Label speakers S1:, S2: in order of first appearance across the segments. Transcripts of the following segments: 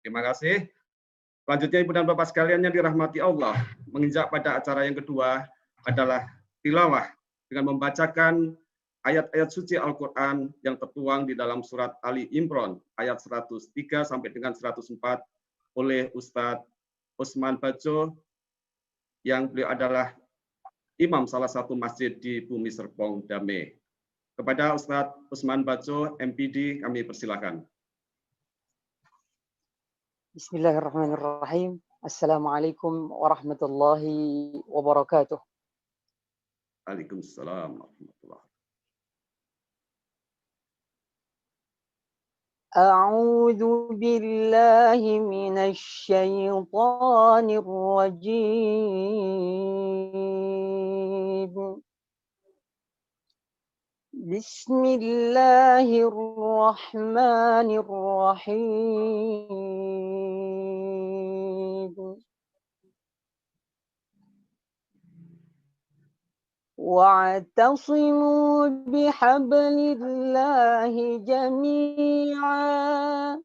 S1: Terima kasih. Selanjutnya Ibu dan Bapak sekalian yang dirahmati Allah, menginjak pada acara yang kedua adalah tilawah dengan membacakan ayat-ayat suci Al-Quran yang tertuang di dalam surat Ali Imran ayat 103 sampai dengan 104 oleh Ustadz Usman Baco yang beliau adalah imam salah satu masjid di Bumi Serpong, Dame. Kepada Ustadz Usman Baco, MPD, kami persilakan.
S2: Bismillahirrahmanirrahim. Assalamualaikum warahmatullahi wabarakatuh.
S1: Waalaikumsalam warahmatullahi wabarakatuh.
S2: A'udzu billahi minasy syaithanir rajim. Bismillahirrahmanirrahim. Wa'tasimu bihablillahi jami'an.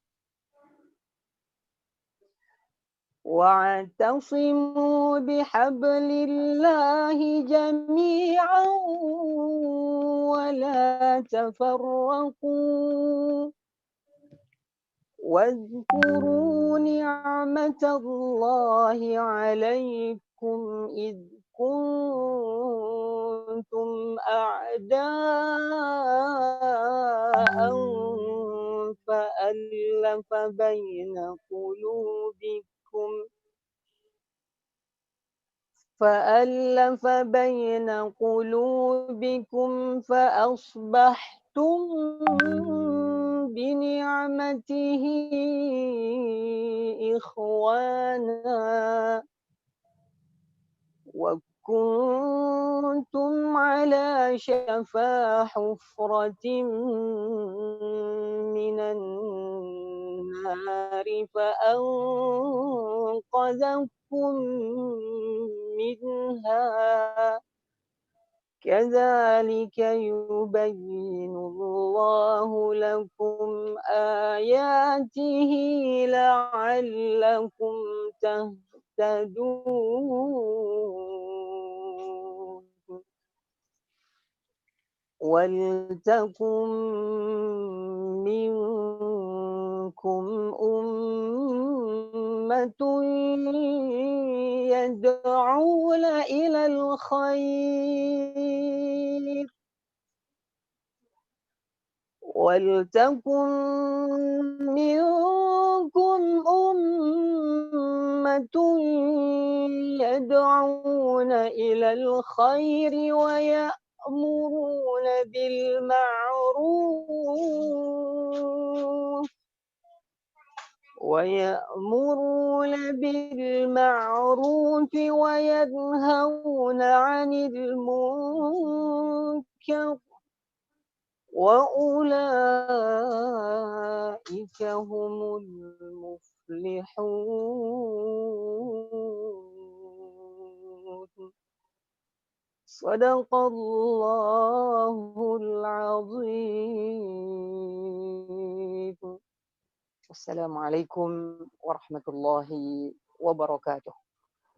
S2: Wa'tasimu bihablillahi jami'an wa la tafarraqu. Wadhkuru ni'matallahi 'alaikum idh kuntum a'da'an fa'alafa baina qulubikum fa'asbahtum bini'matihi ikhwana wa kuntum ala syafa hufratin minan nari fa'anqadhakum minha kadzalika yubayyinullahu lakum ayatihi la'allakum tahtadun. Waltakum minkum ummatun yad'una ilal khair. Waltakum minkum ummatun yad'una ilal khairi wa ya'muruna bil ma'ruf wa yanhauna 'anil munkar wa ulaika humul muflihun. Sadaqallahul azim. Assalamualaikum warahmatullahi wabarakatuh.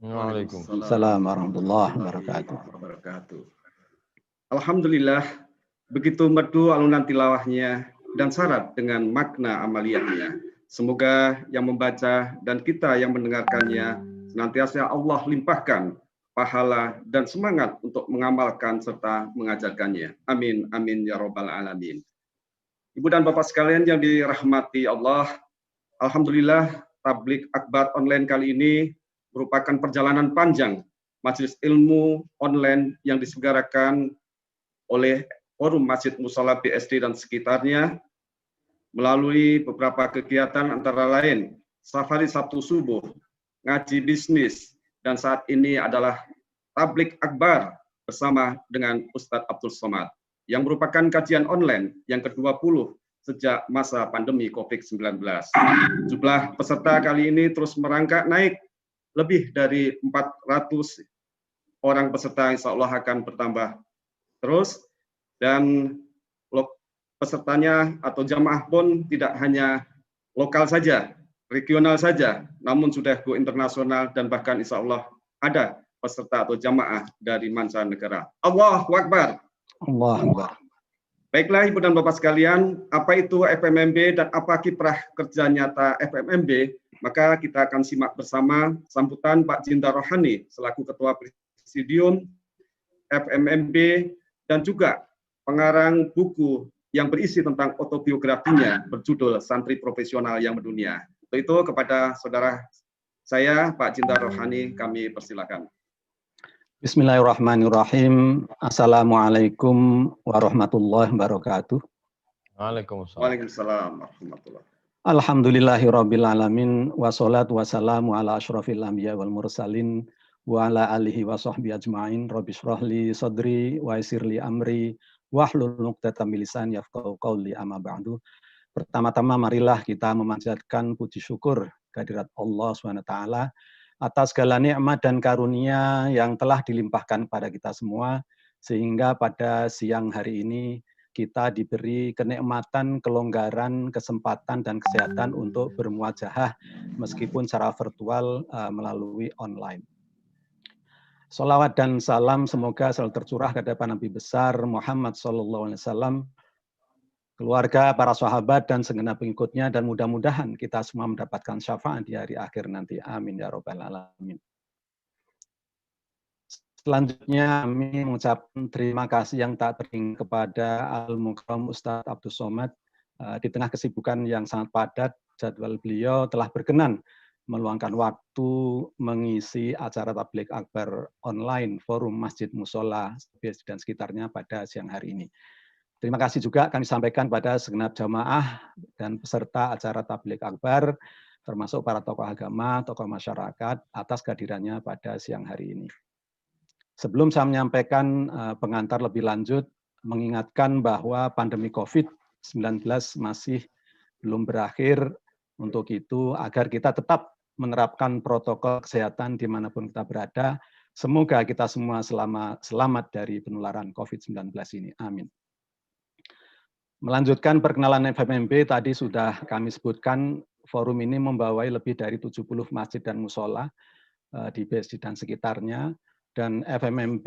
S3: Waalaikumsalam warahmatullahi wabarakatuh.
S1: Alhamdulillah, begitu merdu alunan tilawahnya dan syarat dengan makna amaliyahnya. Semoga yang membaca dan kita yang mendengarkannya senantiasa Allah limpahkan pahala dan semangat untuk mengamalkan serta mengajarkannya. Amin, amin ya robbal alamin. Ibu dan Bapak sekalian yang dirahmati Allah, alhamdulillah tablik akbar online kali ini merupakan perjalanan panjang majelis ilmu online yang diselenggarakan oleh Forum Masjid Mushola BSD dan sekitarnya melalui beberapa kegiatan antara lain safari Sabtu subuh, ngaji bisnis, dan saat ini adalah tablik akbar bersama dengan Ustadz Abdul Somad yang merupakan kajian online yang ke-20 sejak masa pandemi COVID-19. Jumlah peserta kali ini terus merangkak naik, lebih dari 400 orang peserta insya Allah akan bertambah terus, dan pesertanya atau jamaah pun tidak hanya lokal saja, regional saja, namun sudah go internasional dan bahkan insya Allah ada peserta atau jamaah dari mancanegara. Allahu Akbar.
S3: Allahu Akbar.
S1: Baiklah Ibu dan Bapak sekalian, apa itu FMMB dan apa kiprah kerja nyata FMMB? Maka kita akan simak bersama sambutan Pak Jinda Rohani selaku Ketua Presidium FMMB dan juga pengarang buku yang berisi tentang autobiografinya berjudul Santri Profesional yang Mendunia. Untuk itu kepada saudara saya Pak Jinda Rohani kami persilakan.
S3: Bismillahirrahmanirrahim. Assalamualaikum warahmatullahi wabarakatuh.
S4: Waalaikumsalam.
S1: Waalaikumsalam warahmatullahi wabarakatuh.
S3: Alhamdulillahirabbil alamin wassalatu wassalamu ala asyrofil anbiya wal mursalin wa ala alihi wa sahbihi ajmain. Rabbi shrahli sadri wa yassirli amri wahlul 'uqdatam min lisani yafqahu qawli, amma ba'du. Pertama-tama marilah kita memanjatkan puji syukur kehadirat Allah SWT atas segala nikmat dan karunia yang telah dilimpahkan pada kita semua, sehingga pada siang hari ini kita diberi kenikmatan, kelonggaran, kesempatan, dan kesehatan untuk bermuajahah meskipun secara virtual melalui online. Salawat dan salam semoga selalu tercurah ke hadapan Nabi besar Muhammad SAW, keluarga, para sahabat, dan segenap pengikutnya, dan mudah-mudahan kita semua mendapatkan syafaat di hari akhir nanti. Amin ya Rabbal Alamin. Selanjutnya kami mengucapkan terima kasih yang tak terhingga kepada Al-Mukram Ustadz Abdul Somad. Di tengah kesibukan yang sangat padat, jadwal beliau telah berkenan meluangkan waktu mengisi acara tabligh akbar online Forum Masjid Musola dan sekitarnya pada siang hari ini. Terima kasih juga kami sampaikan pada segenap jamaah dan peserta acara tabligh akbar, termasuk para tokoh agama, tokoh masyarakat, atas kehadirannya pada siang hari ini. Sebelum saya menyampaikan pengantar lebih lanjut, mengingatkan bahwa pandemi COVID-19 masih belum berakhir. Untuk itu, agar kita tetap menerapkan protokol kesehatan dimanapun kita berada, semoga kita semua selamat dari penularan COVID-19 ini. Amin. Melanjutkan perkenalan FMMB, tadi sudah kami sebutkan forum ini membawai lebih dari 70 masjid dan musola di BSD dan sekitarnya, dan FMMB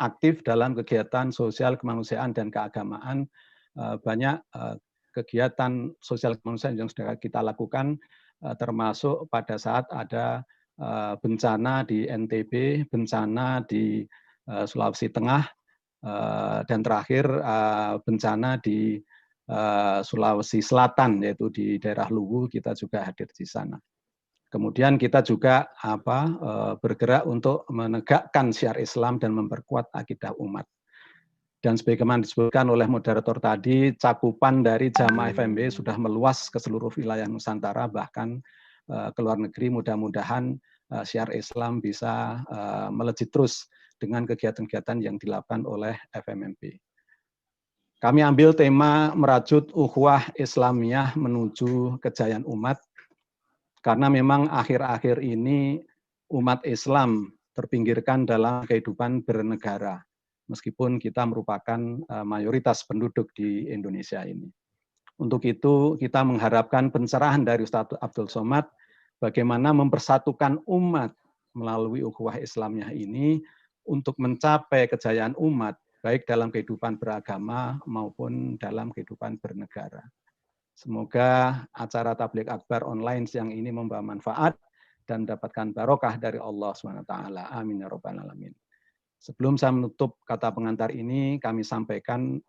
S3: aktif dalam kegiatan sosial kemanusiaan dan keagamaan. Banyak kegiatan sosial kemanusiaan yang sudah kita lakukan, termasuk pada saat ada bencana di NTB, bencana di Sulawesi Tengah, dan terakhir bencana di Sulawesi Selatan, yaitu di daerah Luwu, kita juga hadir di sana. Kemudian kita juga bergerak untuk menegakkan syiar Islam dan memperkuat akidah umat. Dan sebagaimana disebutkan oleh moderator tadi, cakupan dari jamaah FMB sudah meluas ke seluruh wilayah Nusantara, bahkan ke luar negeri. Mudah-mudahan syiar Islam bisa melejit terus dengan kegiatan-kegiatan yang dilakukan oleh FMMB. Kami ambil tema merajut ukhuwah Islamiyah menuju kejayaan umat, karena memang akhir-akhir ini umat Islam terpinggirkan dalam kehidupan bernegara, meskipun kita merupakan mayoritas penduduk di Indonesia ini. Untuk itu kita mengharapkan pencerahan dari Ustadz Abdul Somad bagaimana mempersatukan umat melalui ukhuwah Islamiyah ini untuk mencapai kejayaan umat, baik dalam kehidupan beragama maupun dalam kehidupan bernegara. Semoga acara tabligh akbar online siang ini membawa manfaat dan mendapatkan barokah dari Allah SWT. Amin ya Rabbal Alamin. Sebelum saya menutup kata pengantar ini, kami sampaikan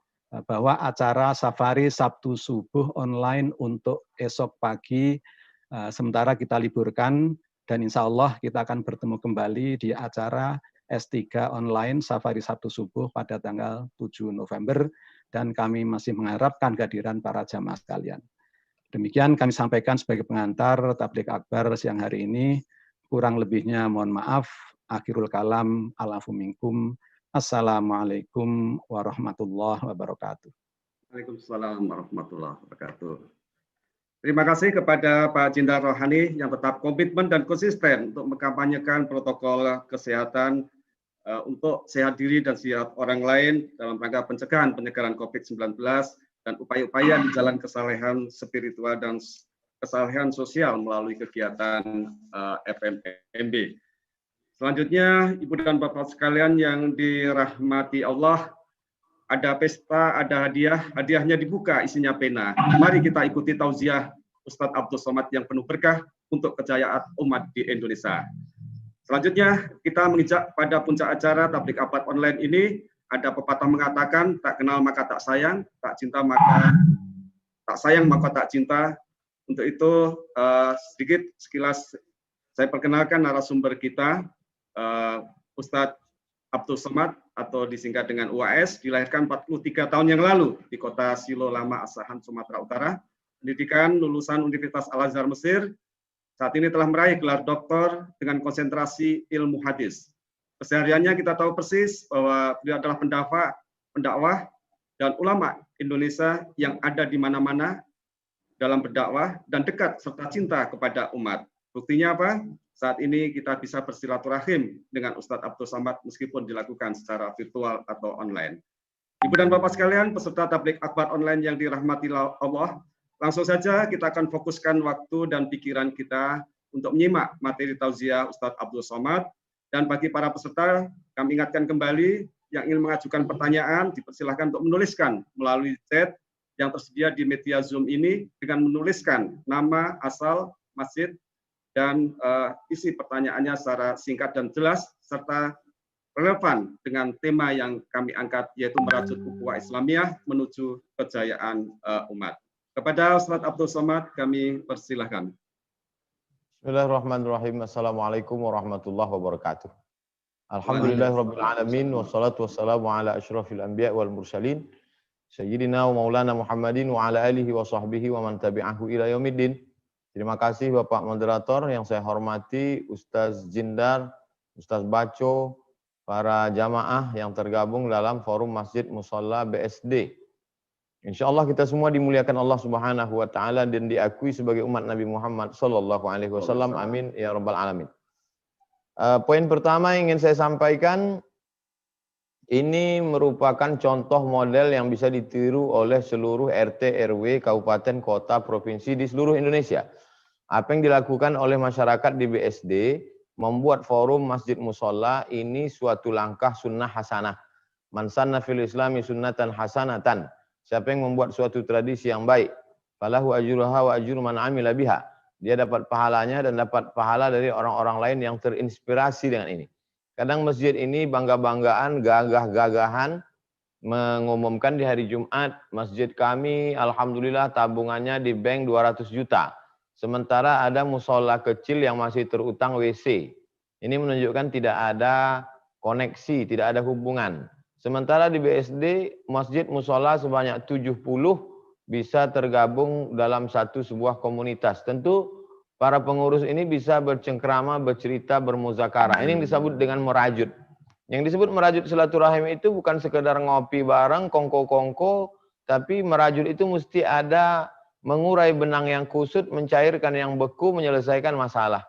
S3: bahwa acara safari Sabtu subuh online untuk esok pagi, sementara kita liburkan, dan insya Allah kita akan bertemu kembali di acara S3 online Safari Sabtu Subuh pada tanggal 7 November, dan kami masih mengharapkan kehadiran para jamaah sekalian. Demikian kami sampaikan sebagai pengantar tabligh akbar siang hari ini. Kurang lebihnya mohon maaf. Akhirul kalam, alafu minkum. Assalamualaikum warahmatullahi wabarakatuh.
S1: Waalaikumsalam warahmatullahi wabarakatuh. Terima kasih kepada Pak Jinda Rohani yang tetap komitmen dan konsisten untuk mengkampanyekan protokol kesehatan untuk sehat diri dan sehat orang lain dalam rangka pencegahan penyebaran COVID-19 dan upaya-upaya di jalan kesalehan spiritual dan kesalahan sosial melalui kegiatan FMMB. Selanjutnya, Ibu dan Bapak sekalian yang dirahmati Allah, ada pesta, ada hadiah, hadiahnya dibuka, isinya pena. Mari kita ikuti tauziah Ustadz Abdul Somad yang penuh berkah untuk kejayaan umat di Indonesia. Selanjutnya, kita menginjak pada puncak acara tablik akbar online ini. Ada pepatah mengatakan, tak kenal maka tak sayang, tak cinta maka tak sayang maka tak cinta. Untuk itu, sedikit sekilas saya perkenalkan narasumber kita, Ustadz Abdul Somad atau disingkat dengan UAS, dilahirkan 43 tahun yang lalu di kota Silo Lama, Asahan, Sumatera Utara. Pendidikan lulusan Universitas Al-Azhar Mesir. Saat ini telah meraih gelar doktor dengan konsentrasi ilmu hadis. Kesehariannya kita tahu persis bahwa beliau adalah pendakwah dan ulama Indonesia yang ada di mana-mana dalam berdakwah dan dekat serta cinta kepada umat. Buktinya apa? Saat ini kita bisa bersilaturahim dengan Ustadz Abdul Somad meskipun dilakukan secara virtual atau online. Ibu dan Bapak sekalian, peserta tablik akbar online yang dirahmati Allah, langsung saja kita akan fokuskan waktu dan pikiran kita untuk menyimak materi tauziah Ustadz Abdul Somad. Dan bagi para peserta, kami ingatkan kembali yang ingin mengajukan pertanyaan, dipersilahkan untuk menuliskan melalui chat yang tersedia di media Zoom ini dengan menuliskan nama, asal, masjid, dan isi pertanyaannya secara singkat dan jelas, serta relevan dengan tema yang kami angkat, yaitu merajut ukhuwah Islamiyah menuju kejayaan umat. Kepada Ustadz Abdul Somad, kami persilahkan.
S4: Bismillahirrahmanirrahim. Assalamualaikum warahmatullahi wabarakatuh. Alhamdulillahirabbil alamin wassalatu wassalamu ala asyrafil anbiya wal mursalin sayyidina wa maulana Muhammadin wa ala alihi wa sahbihi wa man tabi'ahu ila yaumiddin. Terima kasih Bapak moderator yang saya hormati, Ustaz Jindar, Ustaz Baco, para jamaah yang tergabung dalam forum Masjid Musholla BSD. Insyaallah kita semua dimuliakan Allah Subhanahu wa taala dan diakui sebagai umat Nabi Muhammad sallallahu alaihi wasallam. Amin ya rabbal alamin. Poin pertama yang ingin saya sampaikan, ini merupakan contoh model yang bisa ditiru oleh seluruh RT, RW, kabupaten, kota, provinsi di seluruh Indonesia. Apa yang dilakukan oleh masyarakat di BSD, membuat forum Masjid Musholla ini suatu langkah sunnah hasanah. Man sanna fil islami sunnatan hasanatan. Siapa yang membuat suatu tradisi yang baik, falahu ajruha wa ajru man amila biha. Dia dapat pahalanya dan dapat pahala dari orang-orang lain yang terinspirasi dengan ini. Kadang masjid ini bangga-banggaan, gagah-gagahan mengumumkan di hari Jumat, masjid kami alhamdulillah tabungannya di bank 200 juta. Sementara ada musola kecil yang masih terutang WC. Ini menunjukkan tidak ada koneksi, tidak ada hubungan. Sementara di BSD, masjid musola sebanyak 70 bisa tergabung dalam sebuah komunitas. Tentu para pengurus ini bisa bercengkrama, bercerita, bermuzakarah. Ini yang disebut dengan merajut. Yang disebut merajut silaturahim itu bukan sekedar ngopi bareng, kongko-kongko, tapi merajut itu mesti ada mengurai benang yang kusut, mencairkan yang beku, menyelesaikan masalah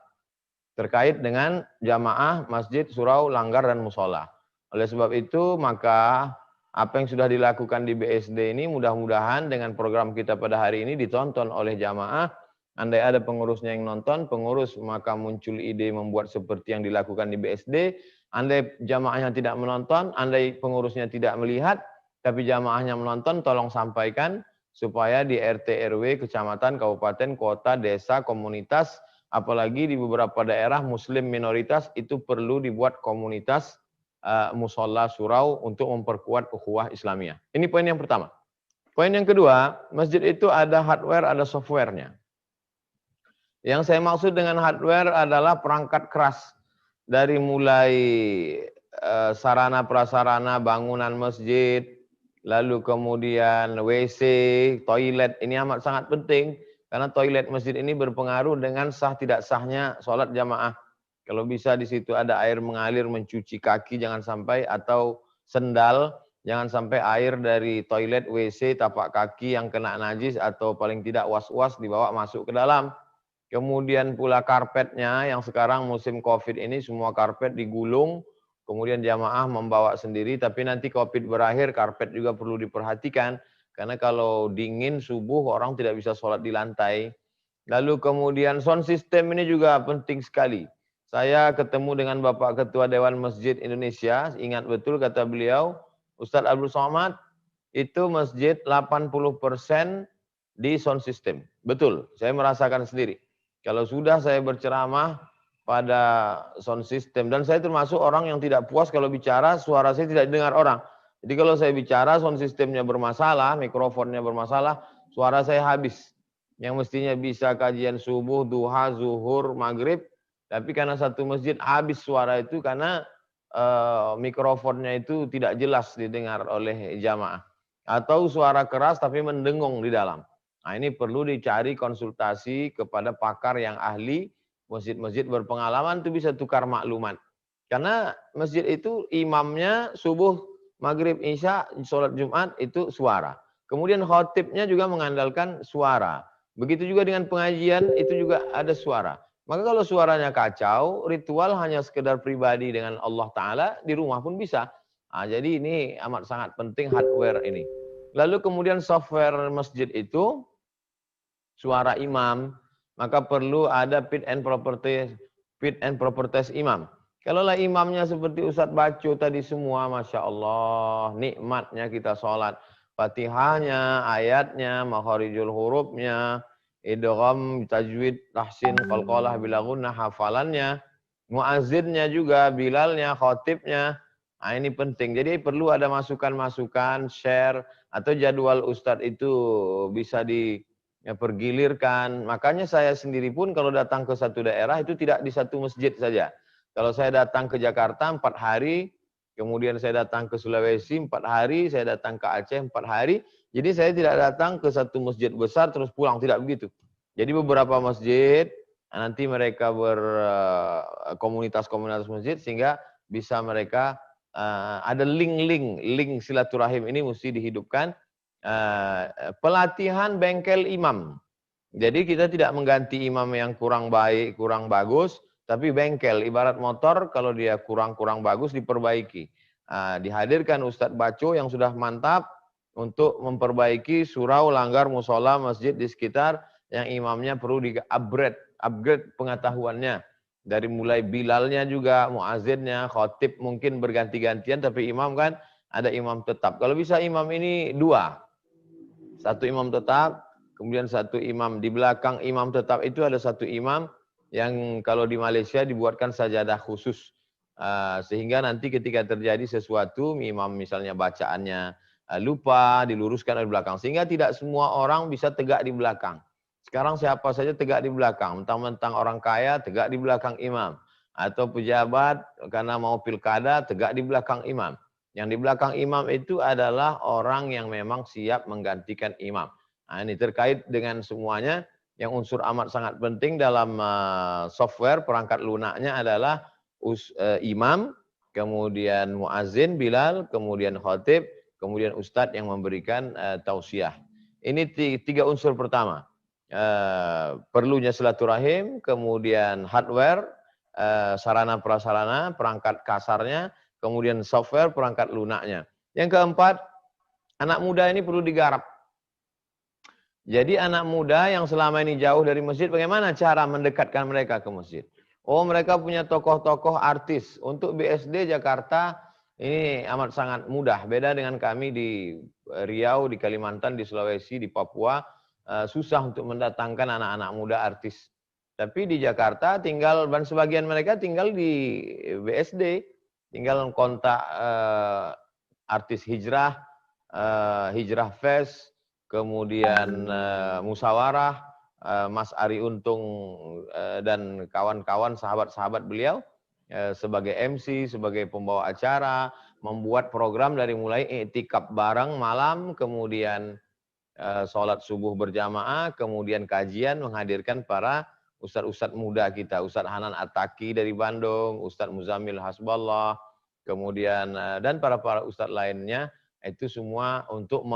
S4: terkait dengan jamaah, masjid, surau, langgar, dan musola. Oleh sebab itu, maka apa yang sudah dilakukan di BSD ini mudah-mudahan dengan program kita pada hari ini ditonton oleh jamaah. Andai ada pengurusnya yang nonton, pengurus maka muncul ide membuat seperti yang dilakukan di BSD. Andai jamaahnya tidak menonton, andai pengurusnya tidak melihat, tapi jamaahnya menonton, tolong sampaikan supaya di RT, RW, kecamatan, kabupaten, kota, desa, komunitas, apalagi di beberapa daerah muslim minoritas itu perlu dibuat komunitas musola surau untuk memperkuat ukhuwah Islamiyah. Ini poin yang pertama. Poin yang kedua, masjid itu ada hardware, ada softwarenya. Yang saya maksud dengan hardware adalah perangkat keras. Dari mulai sarana prasarana bangunan masjid, lalu kemudian WC, toilet, ini amat sangat penting. Karena toilet masjid ini berpengaruh dengan sah tidak sahnya sholat jamaah. Kalau bisa di situ ada air mengalir mencuci kaki jangan sampai, atau sendal, jangan sampai air dari toilet, WC, tapak kaki yang kena najis atau paling tidak was-was dibawa masuk ke dalam. Kemudian pula karpetnya yang sekarang musim Covid ini semua karpet digulung, kemudian jamaah membawa sendiri, tapi nanti Covid berakhir karpet juga perlu diperhatikan karena kalau dingin subuh orang tidak bisa sholat di lantai. Lalu kemudian sound system ini juga penting sekali. Saya ketemu dengan Bapak Ketua Dewan Masjid Indonesia, ingat betul kata beliau, Ustadz Abdul Somad, itu masjid 80% di sound system. Betul, saya merasakan sendiri. Kalau sudah saya berceramah pada sound system, dan saya termasuk orang yang tidak puas kalau bicara suara saya tidak didengar orang. Jadi kalau saya bicara sound systemnya bermasalah, mikrofonnya bermasalah, suara saya habis. Yang mestinya bisa kajian subuh, duha, zuhur, maghrib, tapi karena satu masjid habis suara itu karena mikrofonnya itu tidak jelas didengar oleh jamaah. Atau suara keras tapi mendengung di dalam. Nah ini perlu dicari konsultasi kepada pakar yang ahli, masjid-masjid berpengalaman itu bisa tukar maklumat. Karena masjid itu imamnya subuh, maghrib, isya, sholat Jumat itu suara. Kemudian khotibnya juga mengandalkan suara. Begitu juga dengan pengajian itu juga ada suara. Maka kalau suaranya kacau, ritual hanya sekedar pribadi dengan Allah Ta'ala, di rumah pun bisa. Nah, jadi ini amat sangat penting hardware ini. Lalu kemudian software masjid itu, suara imam, maka perlu ada fit and proper test imam. Kalaulah imamnya seperti Ustadz Baco tadi semua, Masya Allah, nikmatnya kita sholat. Fatihahnya, ayatnya, makharijul hurufnya, idgham, tajwid, tahsin, qalqalah, bila gunnah, hafalannya, muazzinnya juga, bilalnya, khotibnya. Nah ini penting. Jadi perlu ada masukan-masukan, share, atau jadwal Ustadz itu bisa dipergilirkan. Makanya saya sendiri pun kalau datang ke satu daerah itu tidak di satu masjid saja. Kalau saya datang ke Jakarta 4 hari, kemudian saya datang ke Sulawesi 4 hari, saya datang ke Aceh 4 hari. Jadi saya tidak datang ke satu masjid besar terus pulang, tidak begitu. Jadi beberapa masjid, nanti mereka berkomunitas-komunitas masjid sehingga bisa mereka ada link silaturahim ini mesti dihidupkan. Pelatihan bengkel imam. Jadi kita tidak mengganti imam yang kurang baik, kurang bagus, tapi bengkel, ibarat motor, kalau dia kurang bagus diperbaiki. Dihadirkan Ustadz Baco yang sudah mantap untuk memperbaiki surau, langgar, musola, masjid di sekitar yang imamnya perlu upgrade pengetahuannya. Dari mulai bilalnya juga, muazzinnya, khotib mungkin berganti-gantian, tapi imam kan ada imam tetap. Kalau bisa imam ini 2. Satu imam tetap, kemudian satu imam. Di belakang imam tetap itu ada satu imam yang kalau di Malaysia dibuatkan sajadah khusus. Sehingga nanti ketika terjadi sesuatu, imam misalnya bacaannya lupa, diluruskan dari belakang. Sehingga tidak semua orang bisa tegak di belakang. Sekarang siapa saja tegak di belakang. Mentang-mentang orang kaya, tegak di belakang imam. Atau pejabat, karena mau pilkada, tegak di belakang imam. Yang di belakang imam itu adalah orang yang memang siap menggantikan imam. Nah ini terkait dengan semuanya. Yang unsur amat sangat penting dalam software perangkat lunaknya adalah imam, kemudian muazzin, bilal, kemudian khotib, kemudian ustadz yang memberikan tausiah. Ini 3 unsur pertama. Perlunya silaturahim, kemudian hardware, sarana prasarana, perangkat kasarnya, kemudian software, perangkat lunaknya. Yang keempat, anak muda ini perlu digarap. Jadi anak muda yang selama ini jauh dari masjid, bagaimana cara mendekatkan mereka ke masjid? Oh, mereka punya tokoh-tokoh artis. Untuk BSD Jakarta ini amat sangat mudah. Beda dengan kami di Riau, di Kalimantan, di Sulawesi, di Papua, susah untuk mendatangkan anak-anak muda artis. Tapi di Jakarta tinggal, dan sebagian mereka tinggal di BSD, tinggal kontak artis hijrah, hijrah fest, kemudian musyawarah, Mas Ari Untung dan kawan-kawan, sahabat-sahabat beliau sebagai MC, sebagai pembawa acara, membuat program dari mulai i'tikaf bareng malam, kemudian sholat subuh berjamaah, kemudian kajian, menghadirkan para ustadz-ustadz muda kita, Ustadz Hanan At-Taki dari Bandung, Ustadz Muzamil Hasballah, kemudian dan para ustadz lainnya, itu semua untuk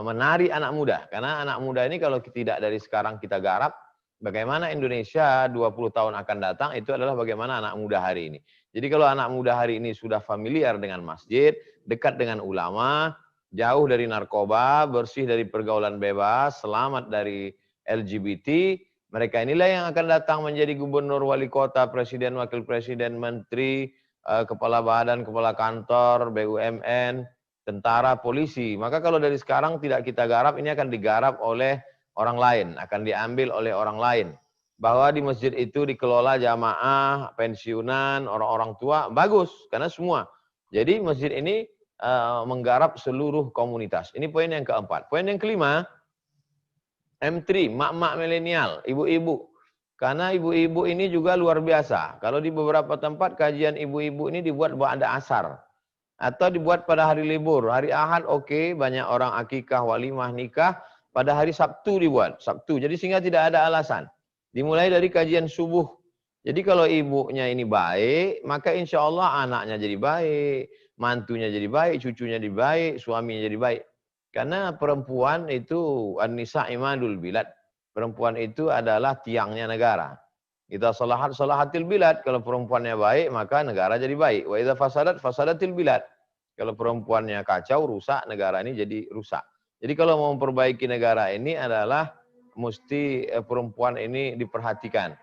S4: menarik anak muda. Karena anak muda ini kalau tidak dari sekarang kita garap, bagaimana Indonesia 20 tahun akan datang, itu adalah bagaimana anak muda hari ini. Jadi kalau anak muda hari ini sudah familiar dengan masjid, dekat dengan ulama, jauh dari narkoba, bersih dari pergaulan bebas, selamat dari LGBT, Mereka inilah yang akan datang menjadi gubernur, wali kota, presiden, wakil presiden, menteri, kepala badan, kepala kantor, BUMN, tentara, polisi. Maka kalau dari sekarang tidak kita garap, ini akan digarap oleh orang lain, akan diambil oleh orang lain. Bahwa di masjid itu dikelola jamaah, pensiunan, orang-orang tua, bagus, karena semua. Jadi masjid ini menggarap seluruh komunitas. Ini poin yang keempat. Poin yang kelima, M3, mak-mak milenial, ibu-ibu. Karena ibu-ibu ini juga luar biasa. Kalau di beberapa tempat kajian ibu-ibu ini dibuat pada asar. Atau dibuat pada hari libur. Hari Ahad oke, banyak orang akikah, walimah, nikah. Pada hari Sabtu dibuat. Sabtu. Jadi sehingga tidak ada alasan. Dimulai dari kajian subuh. Jadi kalau ibunya ini baik, maka insya Allah anaknya jadi baik. Mantunya jadi baik, cucunya jadi baik, suaminya jadi baik. Karena perempuan itu an-nisa imadul bilad. Perempuan itu adalah tiangnya negara. Kita salahatil bilad. Kalau perempuannya baik, maka negara jadi baik. Wa idza fasadatil bilad. Kalau perempuannya kacau, rusak, negara ini jadi rusak. Jadi kalau mau memperbaiki negara ini adalah mesti perempuan ini diperhatikan.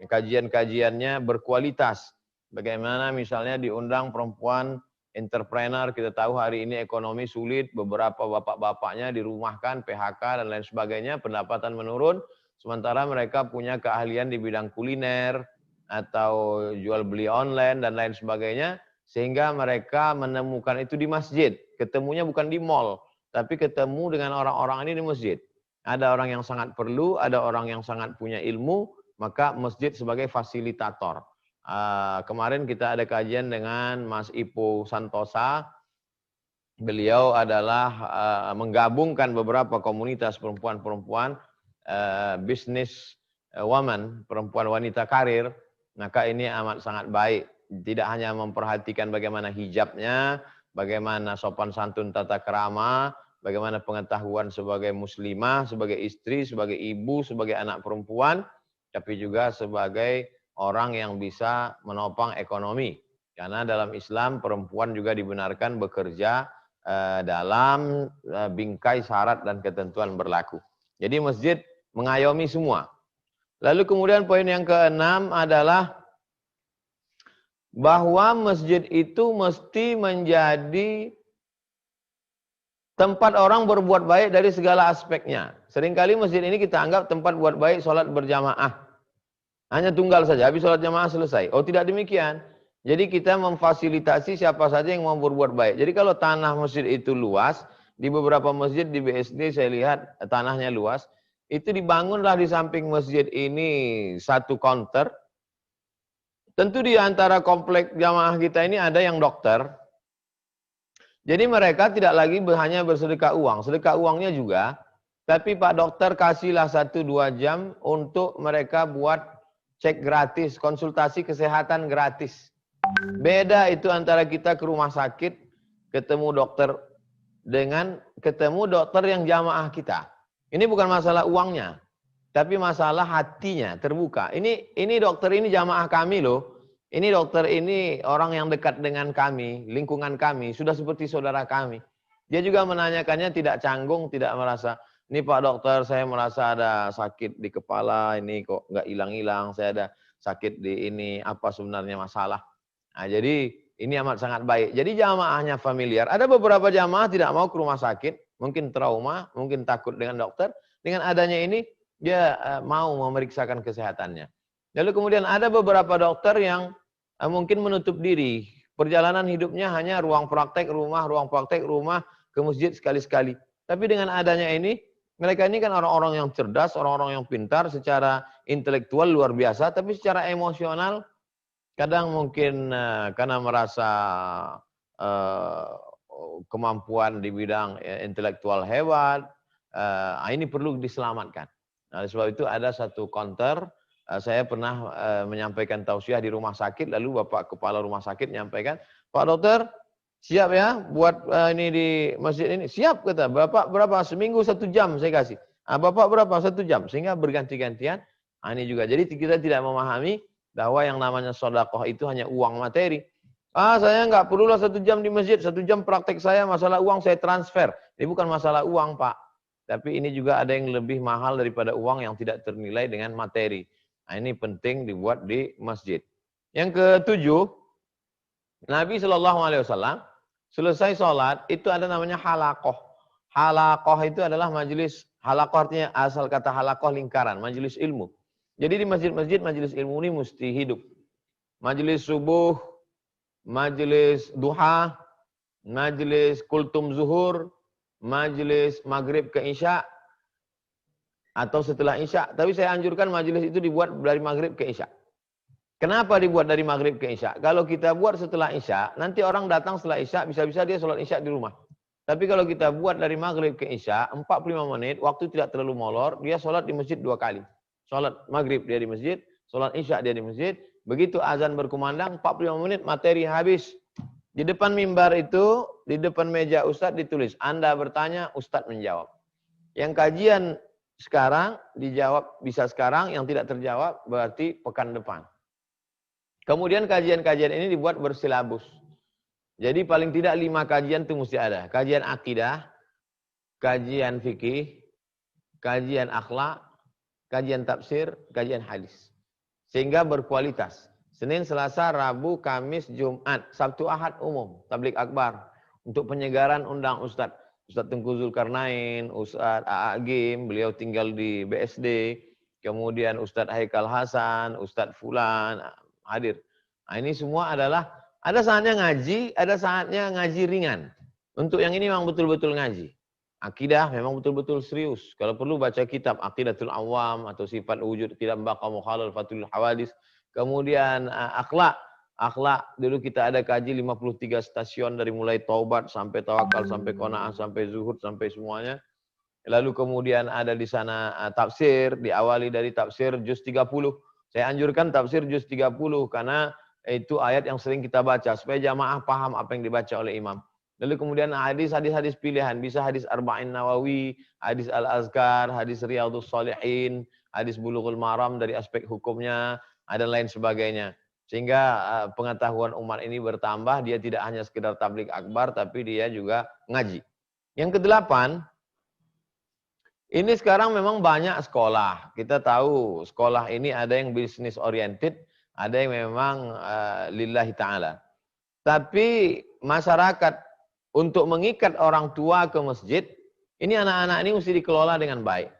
S4: Kajian-kajiannya berkualitas. Bagaimana misalnya diundang perempuan entrepreneur, kita tahu hari ini ekonomi sulit, beberapa bapak-bapaknya dirumahkan, PHK dan lain sebagainya, pendapatan menurun, sementara mereka punya keahlian di bidang kuliner, atau jual beli online dan lain sebagainya, sehingga mereka menemukan itu di masjid. Ketemunya bukan di mall, tapi ketemu dengan orang-orang ini di masjid. Ada orang yang sangat perlu, ada orang yang sangat punya ilmu, maka masjid sebagai fasilitator. Kemarin kita ada kajian dengan Mas Ipo Santosa. Beliau adalah menggabungkan beberapa komunitas perempuan-perempuan, business woman, perempuan wanita karir. Maka ini amat sangat baik. Tidak hanya memperhatikan bagaimana hijabnya, bagaimana sopan santun tata krama, bagaimana pengetahuan sebagai muslimah, sebagai istri, sebagai ibu, sebagai anak perempuan, tapi juga sebagai orang yang bisa menopang ekonomi. Karena dalam Islam perempuan juga dibenarkan bekerja dalam bingkai syarat dan ketentuan berlaku. Jadi masjid mengayomi semua. Lalu kemudian poin yang keenam adalah bahwa masjid itu mesti menjadi tempat orang berbuat baik dari segala aspeknya. Seringkali masjid ini kita anggap tempat buat baik, sholat berjamaah. Hanya tunggal saja, habis sholat jamaah selesai. Oh tidak demikian. Jadi kita memfasilitasi siapa saja yang mau berbuat baik. Jadi kalau tanah masjid itu luas, di beberapa masjid di BSD saya lihat tanahnya luas, itu dibangunlah di samping masjid ini satu counter. Tentu di antara komplek jamaah kita ini ada yang dokter. Jadi mereka tidak lagi hanya bersedekah uang. Sedekah uangnya juga, tapi Pak Dokter kasihlah 1-2 jam untuk mereka buat cek gratis, konsultasi kesehatan gratis. Beda itu antara kita ke rumah sakit, ketemu dokter, dengan ketemu dokter yang jamaah kita. Ini bukan masalah uangnya, tapi masalah hatinya terbuka. Ini dokter ini jamaah kami loh. Ini dokter ini orang yang dekat dengan kami, lingkungan kami, sudah seperti saudara kami. Dia juga menanyakannya tidak canggung, tidak merasa, ini Pak Dokter saya merasa ada sakit di kepala, ini kok nggak hilang-hilang, saya ada sakit di ini, apa sebenarnya masalah. Nah, jadi ini amat sangat baik. Jadi jamaahnya familiar. Ada beberapa jamaah tidak mau ke rumah sakit, mungkin trauma, mungkin takut dengan dokter. Dengan adanya ini, dia mau memeriksakan kesehatannya. Lalu kemudian ada beberapa dokter yang mungkin menutup diri. Perjalanan hidupnya hanya ruang praktek, rumah, ke masjid sekali-sekali. Tapi dengan adanya ini, mereka ini kan orang-orang yang cerdas, orang-orang yang pintar, secara intelektual luar biasa, tapi secara emosional, kadang mungkin karena merasa kemampuan di bidang intelektual hebat, ini perlu diselamatkan. Nah, sebab itu ada satu counter. Saya pernah menyampaikan tausiah di rumah sakit, lalu Bapak Kepala Rumah Sakit menyampaikan, Pak Dokter, siap ya buat ini di masjid ini? Siap kata, Bapak berapa? Seminggu 1 jam saya kasih. Bapak berapa? 1 jam. Sehingga berganti-gantian. Ini juga. Jadi kita tidak memahami bahwa yang namanya sedekah itu hanya uang materi. Saya nggak perlulah 1 jam di masjid, 1 jam praktek saya, masalah uang saya transfer. Ini bukan masalah uang Pak. Tapi ini juga ada yang lebih mahal daripada uang yang tidak ternilai dengan materi. Nah, ini penting dibuat di masjid. Yang ketujuh, Nabi SAW selesai sholat, itu ada namanya halakoh. Halakoh itu adalah majelis, halakoh artinya asal kata halakoh lingkaran, majelis ilmu. Jadi di masjid-masjid, majelis ilmu ini mesti hidup. Majelis subuh, majelis duha, majelis kultum zuhur, majelis maghrib ke isya, atau setelah isya. Tapi saya anjurkan majelis itu dibuat dari maghrib ke isya. Kenapa dibuat dari maghrib ke isya? Kalau kita buat setelah isya, nanti orang datang setelah isya, bisa-bisa dia sholat isya di rumah. Tapi kalau kita buat dari maghrib ke isya, 45 menit, waktu tidak terlalu molor, dia sholat di masjid 2 kali. Sholat maghrib dia di masjid, sholat isya dia di masjid. Begitu azan berkumandang, 45 menit materi habis. Di depan mimbar itu, di depan meja Ustadz ditulis, Anda bertanya, Ustadz menjawab. Yang kajian sekarang, dijawab bisa sekarang, yang tidak terjawab berarti pekan depan. Kemudian kajian-kajian ini dibuat bersilabus. Jadi paling tidak 5 kajian itu mesti ada. Kajian akidah, kajian fikih, kajian akhlak, kajian tafsir, kajian hadis. Sehingga berkualitas. Senin, Selasa, Rabu, Kamis, Jumat, Sabtu, Ahad umum. Tablik akbar. Untuk penyegaran undang Ustadz. Ustadz Tengku Zulkarnain, Ustadz A'agim, beliau tinggal di BSD. Kemudian Ustadz Haikal Hasan, Ustadz Fulan, hadir. Nah, ini semua adalah, ada saatnya ngaji, ada saatnya ngaji ringan. Untuk yang ini memang betul-betul ngaji. Akidah memang betul-betul serius. Kalau perlu baca kitab Aqidatul Awam atau Sifat Wujud, tidak membaca Mukhalafatul Hawadis. Kemudian akhlak. Akhlak, dulu kita ada kaji 53 stasiun dari mulai taubat sampai tawakal, sampai qanaah, sampai zuhud, sampai semuanya. Lalu kemudian ada di sana tafsir, diawali dari tafsir juz 30. Saya anjurkan tafsir juz 30 karena itu ayat yang sering kita baca supaya jamaah paham apa yang dibaca oleh imam. Lalu kemudian hadis-hadis pilihan, bisa hadis Arba'in Nawawi, hadis Al-Azkar, hadis Riyadhus Shalihin, hadis Bulughul Maram dari aspek hukumnya, dan lain sebagainya. Sehingga pengetahuan umat ini bertambah, dia tidak hanya sekedar tablik akbar tapi dia juga ngaji. Yang kedelapan, ini sekarang memang banyak sekolah. Kita tahu sekolah ini ada yang business oriented, ada yang memang lillahi ta'ala. Tapi masyarakat untuk mengikat orang tua ke masjid, ini anak-anak ini mesti dikelola dengan baik.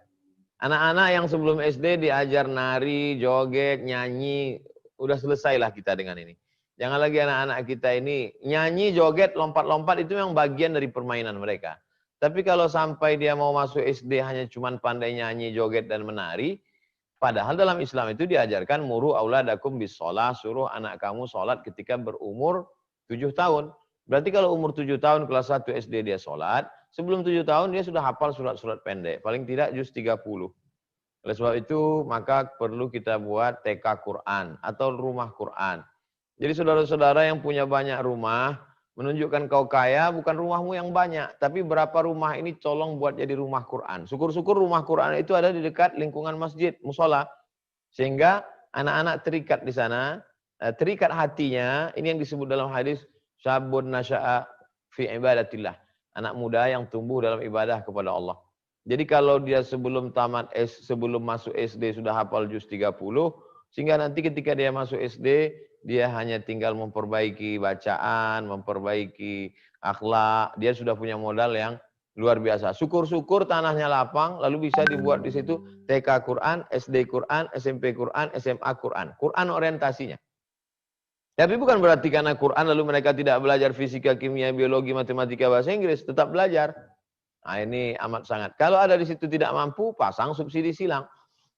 S4: Anak-anak yang sebelum SD diajar nari, joget, nyanyi, udah selesailah kita dengan ini. Jangan lagi anak-anak kita ini nyanyi, joget, lompat-lompat, itu memang bagian dari permainan mereka. Tapi kalau sampai dia mau masuk SD hanya cuma pandai nyanyi, joget, dan menari, padahal dalam Islam itu diajarkan muru auladakum bis shalah, suruh anak kamu sholat ketika berumur 7 tahun. Berarti kalau umur 7 tahun kelas 1 SD dia sholat, sebelum 7 tahun dia sudah hafal surat-surat pendek, paling tidak juz 30. Oleh sebab itu maka perlu kita buat TK Quran atau rumah Quran. Jadi saudara-saudara yang punya banyak rumah, menunjukkan kau kaya bukan rumahmu yang banyak, tapi berapa rumah ini tolong buat jadi rumah Quran. Syukur-syukur rumah Quran itu ada di dekat lingkungan masjid, musola. Sehingga anak-anak terikat di sana, terikat hatinya, ini yang disebut dalam hadis, syabun nasya'a fi ibadatillah. Anak muda yang tumbuh dalam ibadah kepada Allah. Jadi kalau dia sebelum masuk SD sudah hafal juz 30, sehingga nanti ketika dia masuk SD, dia hanya tinggal memperbaiki bacaan, memperbaiki akhlak. Dia sudah punya modal yang luar biasa. Syukur-syukur tanahnya lapang, lalu bisa dibuat di situ TK Quran, SD Quran, SMP Quran, SMA Quran. Quran orientasinya. Tapi bukan berarti karena Quran lalu mereka tidak belajar fisika, kimia, biologi, matematika, bahasa Inggris. Tetap belajar. Nah ini amat sangat. Kalau ada di situ tidak mampu, pasang subsidi silang.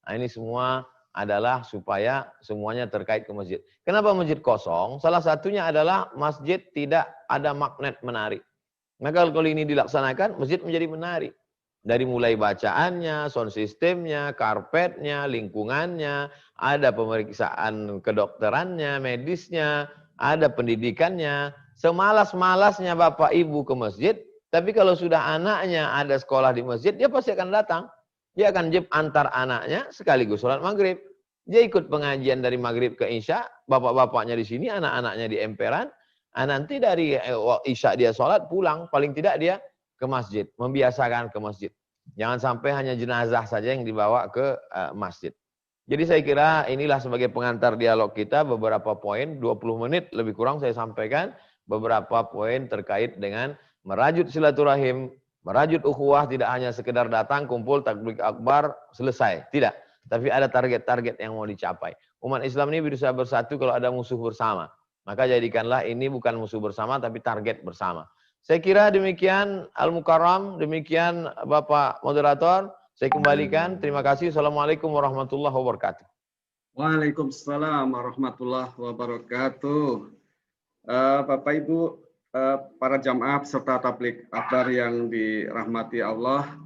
S4: Nah ini semua adalah supaya semuanya terkait ke masjid. Kenapa masjid kosong? Salah satunya adalah masjid tidak ada magnet menarik. Maka kalau ini dilaksanakan, masjid menjadi menarik. Dari mulai bacaannya, sound systemnya, karpetnya, lingkungannya, ada pemeriksaan kedokterannya, medisnya, ada pendidikannya. Semalas-malasnya Bapak Ibu ke masjid, tapi kalau sudah anaknya ada sekolah di masjid, dia pasti akan datang. Dia akan jeb antar anaknya sekaligus sholat maghrib. Dia ikut pengajian dari maghrib ke isya. Bapak-bapaknya di sini, anak-anaknya di emperan. Nanti dari isya dia sholat pulang. Paling tidak dia ke masjid. Membiasakan ke masjid. Jangan sampai hanya jenazah saja yang dibawa ke masjid. Jadi saya kira inilah sebagai pengantar dialog kita beberapa poin, 20 menit lebih kurang saya sampaikan beberapa poin terkait dengan merajut silaturahim, merajut ukhuwah, tidak hanya sekedar datang, kumpul, takbir akbar, selesai. Tidak. Tapi ada target-target yang mau dicapai. Umat Islam ini bisa bersatu kalau ada musuh bersama. Maka jadikanlah ini bukan musuh bersama, tapi target bersama. Saya kira demikian Al-Mukarram, demikian Bapak Moderator. Saya kembalikan. Terima kasih. Assalamualaikum warahmatullahi wabarakatuh.
S1: Waalaikumsalam warahmatullahi wabarakatuh. Bapak Ibu, para jamaah peserta tabligh akbar yang dirahmati Allah,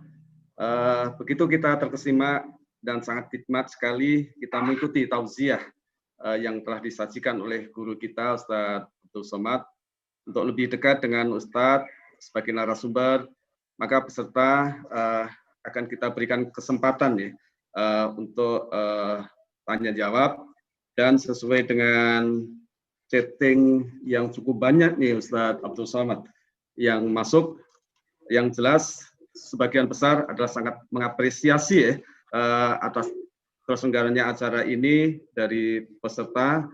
S1: begitu kita terkesima dan sangat khidmat sekali kita mengikuti tauziah yang telah disajikan oleh guru kita Ustadz Abdul Somad. Untuk lebih dekat dengan Ustadz sebagai narasumber, maka peserta akan kita berikan kesempatan ya untuk tanya jawab, dan sesuai dengan chatting yang cukup banyak nih Ustadz Abdul Somad yang masuk, yang jelas sebagian besar adalah sangat mengapresiasi ya atas terselenggaranya acara ini dari peserta,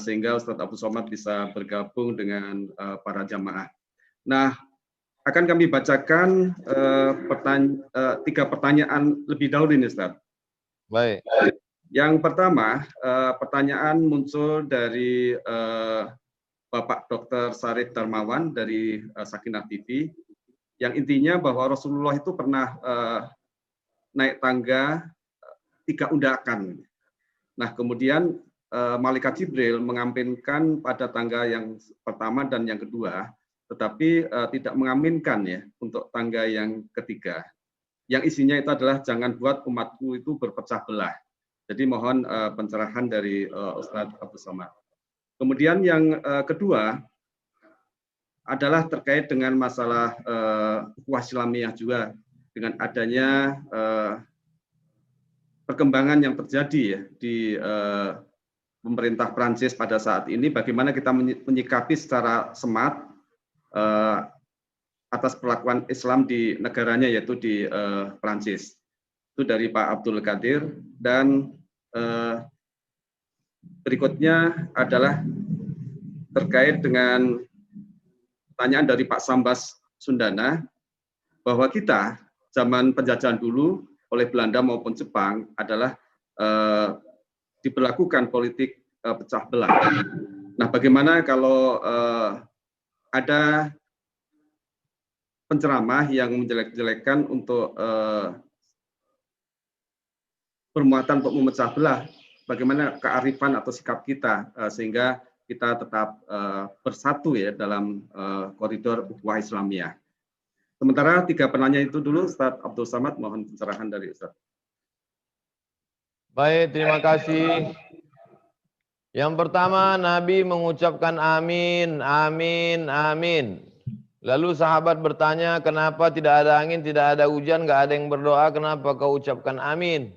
S1: sehingga Ustadz Abdul Somad bisa bergabung dengan para jamaah. Nah, akan kami bacakan 3 pertanyaan lebih dahulu ini, Ustaz.
S4: Baik.
S1: Yang pertama, pertanyaan muncul dari Bapak Dr. Sarif Darmawan dari Sakinah TV, yang intinya bahwa Rasulullah itu pernah naik tangga 3 undakan. Nah, kemudian Malaikat Jibril mengaminkan pada tangga yang pertama dan yang kedua, tetapi tidak mengaminkan ya untuk tangga yang ketiga. Yang isinya itu adalah jangan buat umatku itu berpecah belah. Jadi mohon pencerahan dari Ustadz Abdul Somad. Kemudian yang kedua adalah terkait dengan masalah ukhuwah Islamiyah juga, dengan adanya perkembangan yang terjadi ya di pemerintah Prancis pada saat ini, bagaimana kita menyikapi secara semat atas perlakuan Islam di negaranya, yaitu di Prancis. Itu dari Pak Abdul Qadir. Dan berikutnya adalah terkait dengan pertanyaan dari Pak Sambas Sundana, bahwa kita zaman penjajahan dulu oleh Belanda maupun Jepang adalah diberlakukan politik pecah belah. Nah, bagaimana kalau ada penceramah yang menjelek-jelekan untuk bermuatan untuk memecah belah, bagaimana kearifan atau sikap kita sehingga kita tetap bersatu ya dalam koridor ukhuwah Islamiyah. Sementara 3 penanya itu dulu, Ustadz Abdul Somad, mohon pencerahan dari Ustadz.
S4: Baik, terima kasih. Yang pertama, Nabi mengucapkan amin, amin, amin. Lalu sahabat bertanya, kenapa tidak ada angin, tidak ada hujan, nggak ada yang berdoa, kenapa kau ucapkan amin?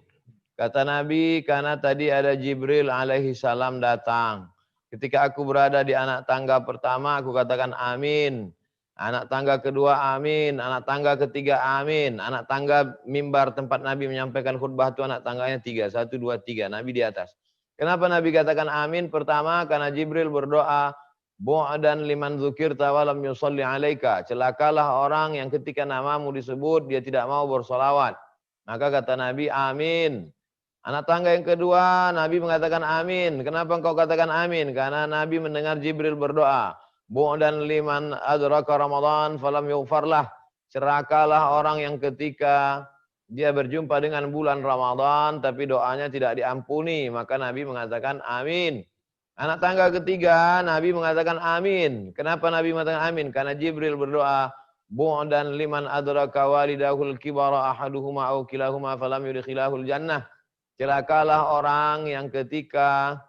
S4: Kata Nabi, karena tadi ada Jibril alaihi salam datang. Ketika aku berada di anak tangga pertama, aku katakan amin. Anak tangga kedua amin, anak tangga ketiga amin, anak tangga mimbar tempat Nabi menyampaikan khutbah itu anak tangganya 3, 1, 2, 3, Nabi di atas. Kenapa Nabi katakan amin? Pertama, karena Jibril berdoa, bu'dan liman dzukirta wa lam yusalli alaika. Celakalah orang yang ketika namamu disebut dia tidak mau bersolawat. Maka kata Nabi amin. Anak tangga yang kedua, Nabi mengatakan amin. Kenapa engkau katakan amin? Karena Nabi mendengar Jibril berdoa, bu'dan liman adraka Ramadan falam yughfarlah. Celakalah orang yang ketika dia berjumpa dengan bulan Ramadan tapi doanya tidak diampuni, maka Nabi mengatakan amin. Anak tangga ketiga, Nabi mengatakan amin. Kenapa Nabi mengatakan amin? Karena Jibril berdoa, bu'dan liman adraka walidahul kibara ahaduhuma aw kilahuma falam yudkhilahul jannah. Celakalah orang yang ketika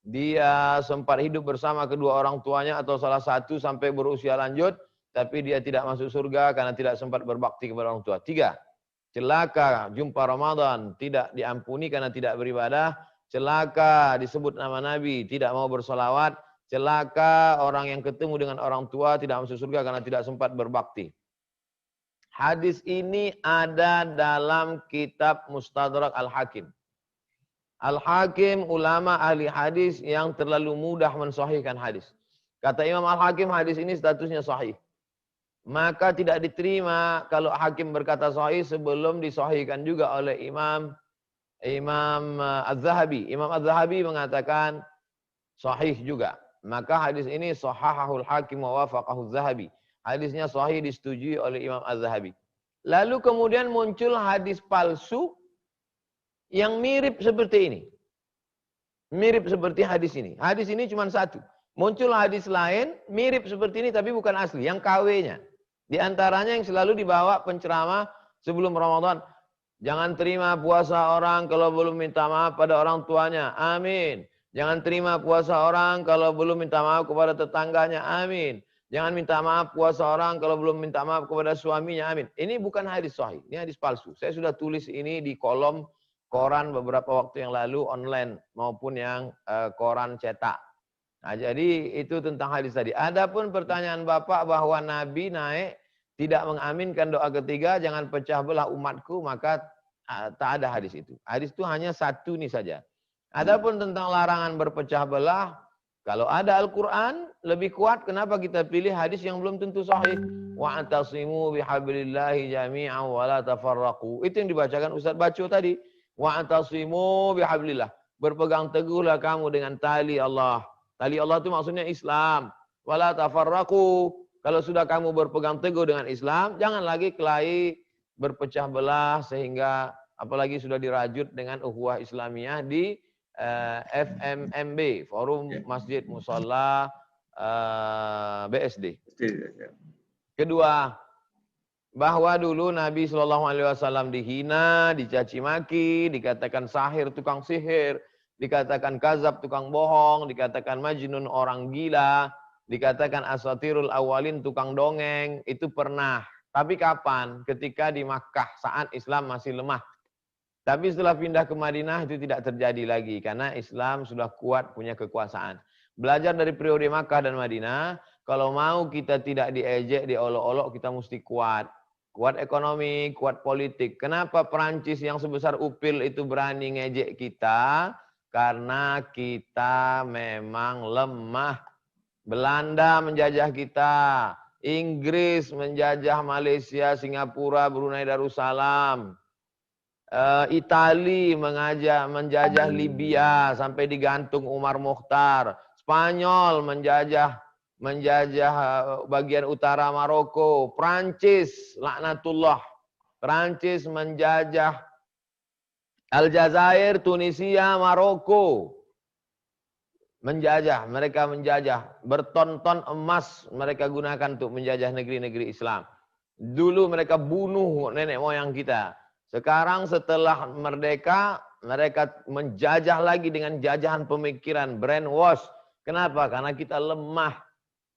S4: dia sempat hidup bersama kedua orang tuanya atau salah satu sampai berusia lanjut, tapi dia tidak masuk surga karena tidak sempat berbakti kepada orang tua. 3. Celaka jumpa Ramadan, tidak diampuni karena tidak beribadah. Celaka disebut nama Nabi, tidak mau bersolawat. Celaka orang yang ketemu dengan orang tua tidak masuk surga karena tidak sempat berbakti. Hadis ini ada dalam kitab Mustadrak Al-Hakim. Al-Hakim ulama ahli hadis yang terlalu mudah mensahihkan hadis. Kata Imam Al-Hakim, hadis ini statusnya sahih. Maka tidak diterima kalau hakim berkata sahih sebelum disahihkan juga oleh Imam Az-Zahabi. Imam Az-Zahabi mengatakan sahih juga. Maka hadis ini sahahahul hakim wa wafaqahu Az-Zahabi. Hadisnya sahih disetujui oleh Imam Az-Zahabi. Lalu kemudian muncul hadis palsu yang mirip seperti ini. Mirip seperti hadis ini. Hadis ini cuma satu. Muncul hadis lain mirip seperti ini tapi bukan asli, yang KW-nya. Di antaranya yang selalu dibawa penceramah sebelum Ramadan. Jangan terima puasa orang kalau belum minta maaf pada orang tuanya. Amin. Jangan terima puasa orang kalau belum minta maaf kepada tetangganya. Amin. Jangan minta maaf puasa orang kalau belum minta maaf kepada suaminya. Amin. Ini bukan hadis sahih. Ini hadis palsu. Saya sudah tulis ini di kolom koran beberapa waktu yang lalu online maupun yang koran cetak. Nah, jadi itu tentang hadis tadi. Adapun pertanyaan Bapak bahwa Nabi naik tidak mengaminkan doa ketiga, jangan pecah belah umatku, maka tak ada hadis itu. Hadis itu hanya satu ini saja. Adapun tentang larangan berpecah belah, kalau ada Al-Quran lebih kuat, kenapa kita pilih hadis yang belum tentu sahih? Wa'tasimu bihablillahi jami'an wa la tafarraqu. Itu yang dibacakan Ustaz Baco tadi. Wa'tasimu bihablillah. Berpegang teguhlah kamu dengan tali Allah. Tali Allah itu maksudnya Islam. Wala tafarraqu. Kalau sudah kamu berpegang teguh dengan Islam, jangan lagi kelahi berpecah belah sehingga apalagi sudah dirajut dengan ukhuwah Islamiyah di FMMB, Forum Masjid Musalla BSD. Kedua, bahwa dulu Nabi SAW dihina, dicaci maki, dikatakan sahir, tukang sihir, dikatakan kazab, tukang bohong, dikatakan majnun, orang gila, dikatakan asatirul awalin, tukang dongeng, itu pernah. Tapi kapan? Ketika di Makkah, saat Islam masih lemah. Tapi setelah pindah ke Madinah itu tidak terjadi lagi, karena Islam sudah kuat, punya kekuasaan. Belajar dari periode Makkah dan Madinah, kalau mau kita tidak diejek, diolok-olok, kita mesti kuat. Kuat ekonomi, kuat politik. Kenapa Perancis yang sebesar Upil itu berani ngejek kita? Karena kita memang lemah. Belanda menjajah kita, Inggris menjajah Malaysia, Singapura, Brunei Darussalam, Itali menjajah Libya sampai digantung Umar Mukhtar, Spanyol menjajah bagian utara Maroko, Prancis laknatullah, Prancis menjajah Aljazair, Tunisia, Maroko. Mereka menjajah, berton-ton emas mereka gunakan untuk menjajah negeri-negeri Islam. Dulu mereka bunuh nenek moyang kita. Sekarang setelah merdeka, mereka menjajah lagi dengan jajahan pemikiran, brainwash. Kenapa? Karena kita lemah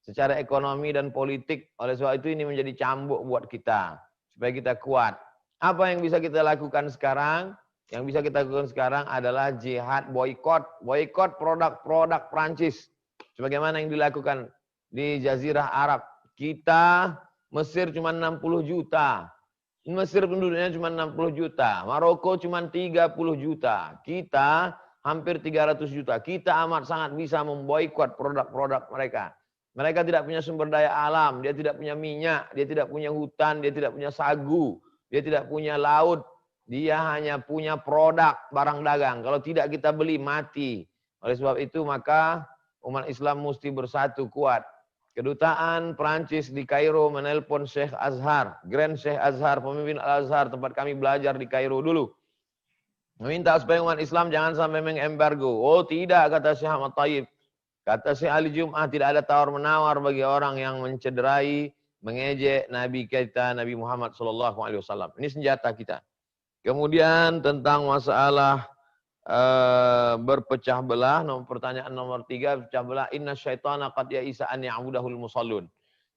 S4: secara ekonomi dan politik. Oleh sebab itu ini menjadi cambuk buat kita, supaya kita kuat. Apa yang bisa kita lakukan sekarang? Yang bisa kita lakukan sekarang adalah jihad boykot. Boykot produk-produk Prancis. Sebagaimana yang dilakukan di Jazirah Arab. Kita, Mesir cuma 60 juta. Mesir penduduknya cuma 60 juta. Maroko cuma 30 juta. Kita hampir 300 juta. Kita amat sangat bisa memboykot produk-produk mereka. Mereka tidak punya sumber daya alam. Dia tidak punya minyak. Dia tidak punya hutan. Dia tidak punya sagu. Dia tidak punya laut. Dia hanya punya produk, barang dagang. Kalau tidak kita beli, mati. Oleh sebab itu maka umat Islam mesti bersatu kuat. Kedutaan Perancis di Kairo menelpon Syekh Azhar, Grand Syekh Azhar, pemimpin Al-Azhar, tempat kami belajar di Kairo dulu. Meminta supaya umat Islam jangan sampai mengembargo. Oh tidak, kata Syekh Ahmad Tayyib. Kata Syekh Ali Jum'ah, tidak ada tawar-menawar bagi orang yang mencederai, mengejek Nabi kita, Nabi Muhammad SAW. Ini senjata kita. Kemudian tentang masalah berpecah belah, pertanyaan nomor 3, pecah belah. Inna syaitana qad ya'isa an ya'budahul musallun.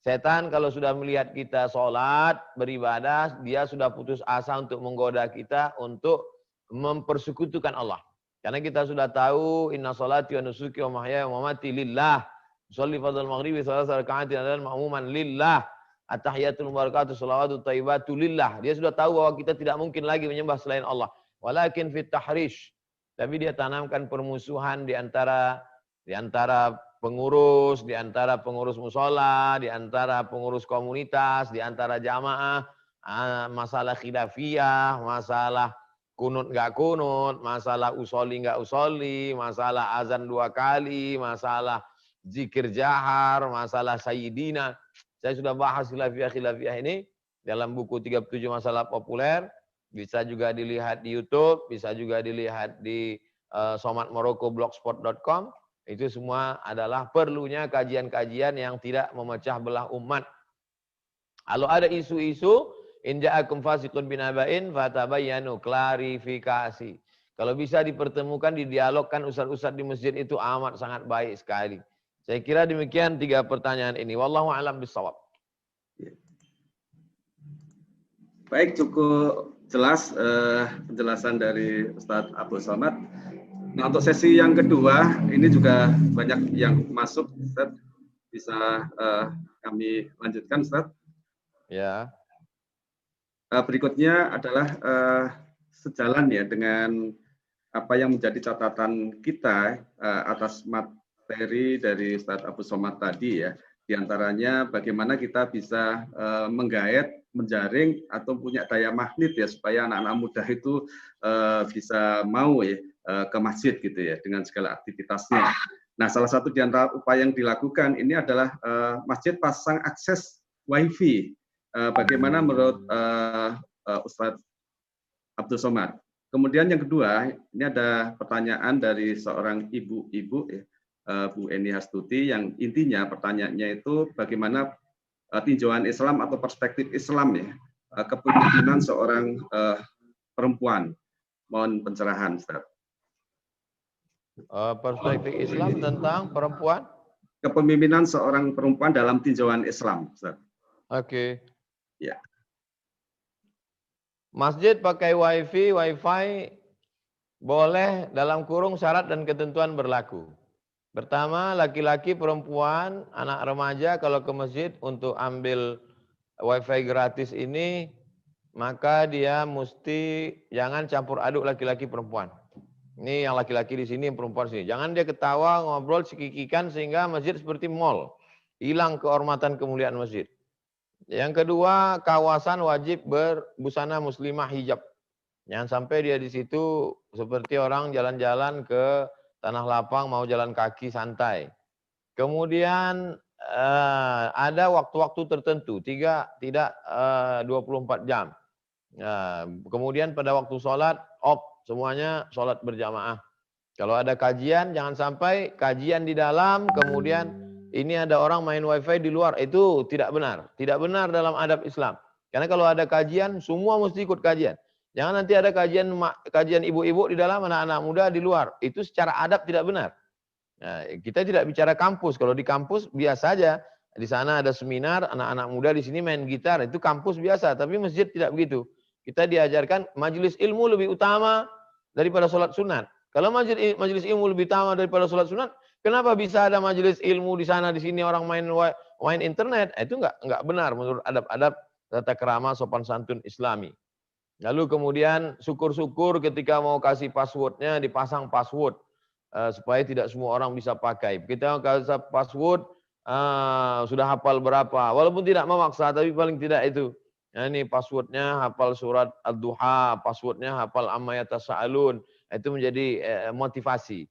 S4: Setan kalau sudah melihat kita sholat, beribadah, dia sudah putus asa untuk menggoda kita untuk mempersekutukan Allah. Karena kita sudah tahu, inna sholati wa nusuki wa mahyaya wa mamati lillah. Sholli fadhal maghribi salat raka'atin adalah ma'muman lillah. At-tahiyatul mubarakatuh shalawatut thayyibatu lillah. Dia sudah tahu bahwa kita tidak mungkin lagi menyembah selain Allah. Walakin fit tahrish. Tapi dia tanamkan permusuhan di antara pengurus, di antara pengurus musola, di antara pengurus komunitas, di antara jamaah, masalah khilafiyah, masalah kunut nggak kunut, masalah usoli nggak usoli, masalah azan 2 kali, masalah zikir jahar, masalah sayyidina. Saya sudah bahas khilafiyah ini dalam buku 37 masalah populer, bisa juga dilihat di YouTube, bisa juga dilihat di somatmoroko.blogspot.com. Itu semua adalah perlunya kajian-kajian yang tidak memecah belah umat. Kalau ada isu-isu, in ja'akum fasiqun binaba'in fatabayyanu, klarifikasi. Kalau bisa dipertemukan, didialogkan ustaz-ustaz di masjid itu amat sangat baik sekali. Saya kira demikian 3 pertanyaan ini. Wallahu a'lam bishawab.
S1: Baik, cukup jelas penjelasan dari Ustadz Abdul Somad. Nah, untuk sesi yang kedua, ini juga banyak yang masuk, Ustadz. Bisa kami lanjutkan, Ustadz?
S4: Ya.
S1: Berikutnya adalah sejalan ya dengan apa yang menjadi catatan kita atas materi dari Ustadz Abdul Somad tadi ya. Di antaranya bagaimana kita bisa menggait, menjaring atau punya daya magnet ya supaya anak-anak muda itu bisa mau ya ke masjid gitu ya dengan segala aktivitasnya. Nah, salah satu di antara upaya yang dilakukan ini adalah masjid pasang akses WiFi. Bagaimana menurut Ustadz Abdul Somad? Kemudian yang kedua, ini ada pertanyaan dari seorang ibu-ibu ya, Bu Eni Hastuti, yang intinya pertanyaannya itu bagaimana tinjauan Islam atau perspektif Islam ya kepemimpinan seorang perempuan. Mohon pencerahan, Ustaz.
S4: Perspektif Islam tentang perempuan?
S1: Kepemimpinan seorang perempuan dalam tinjauan Islam, Ustaz.
S4: Oke.
S1: Ya.
S4: Masjid pakai wifi boleh dalam kurung syarat dan ketentuan berlaku. Pertama, laki-laki, perempuan, anak remaja kalau ke masjid untuk ambil wifi gratis ini, maka dia mesti jangan campur aduk laki-laki perempuan. Ini yang laki-laki di sini, yang perempuan di sini. Jangan dia ketawa, ngobrol, cekikikan sehingga masjid seperti mall. Hilang kehormatan kemuliaan masjid. Yang kedua, kawasan wajib berbusana muslimah hijab. Jangan sampai dia di situ seperti orang jalan-jalan ke tanah lapang mau jalan kaki santai. Kemudian ada waktu-waktu tertentu, tidak 24 jam. Kemudian pada waktu sholat, semuanya sholat berjamaah. Kalau ada kajian, jangan sampai kajian di dalam, kemudian ini ada orang main wifi di luar. Itu tidak benar. Tidak benar dalam adab Islam. Karena kalau ada kajian, semua mesti ikut kajian. Jangan nanti ada kajian ibu-ibu di dalam, anak-anak muda di luar. Itu secara adab tidak benar. Nah, kita tidak bicara kampus. Kalau di kampus biasa aja. Di sana ada seminar, anak-anak muda di sini main gitar. Itu kampus biasa. Tapi masjid tidak begitu. Kita diajarkan majelis ilmu lebih utama daripada sholat sunat. Kalau majelis ilmu lebih utama daripada sholat sunat, kenapa bisa ada majelis ilmu di sana, di sini orang main internet? Itu enggak benar menurut adab-adab tata kerama sopan santun Islami. Lalu kemudian syukur-syukur ketika mau kasih passwordnya dipasang password supaya tidak semua orang bisa pakai. Kita kasih password sudah hafal berapa, walaupun tidak memaksa tapi paling tidak itu. Nah, ini passwordnya hafal surat Ad-Duha, passwordnya hafal Amma Yatasa'alun. Itu menjadi motivasi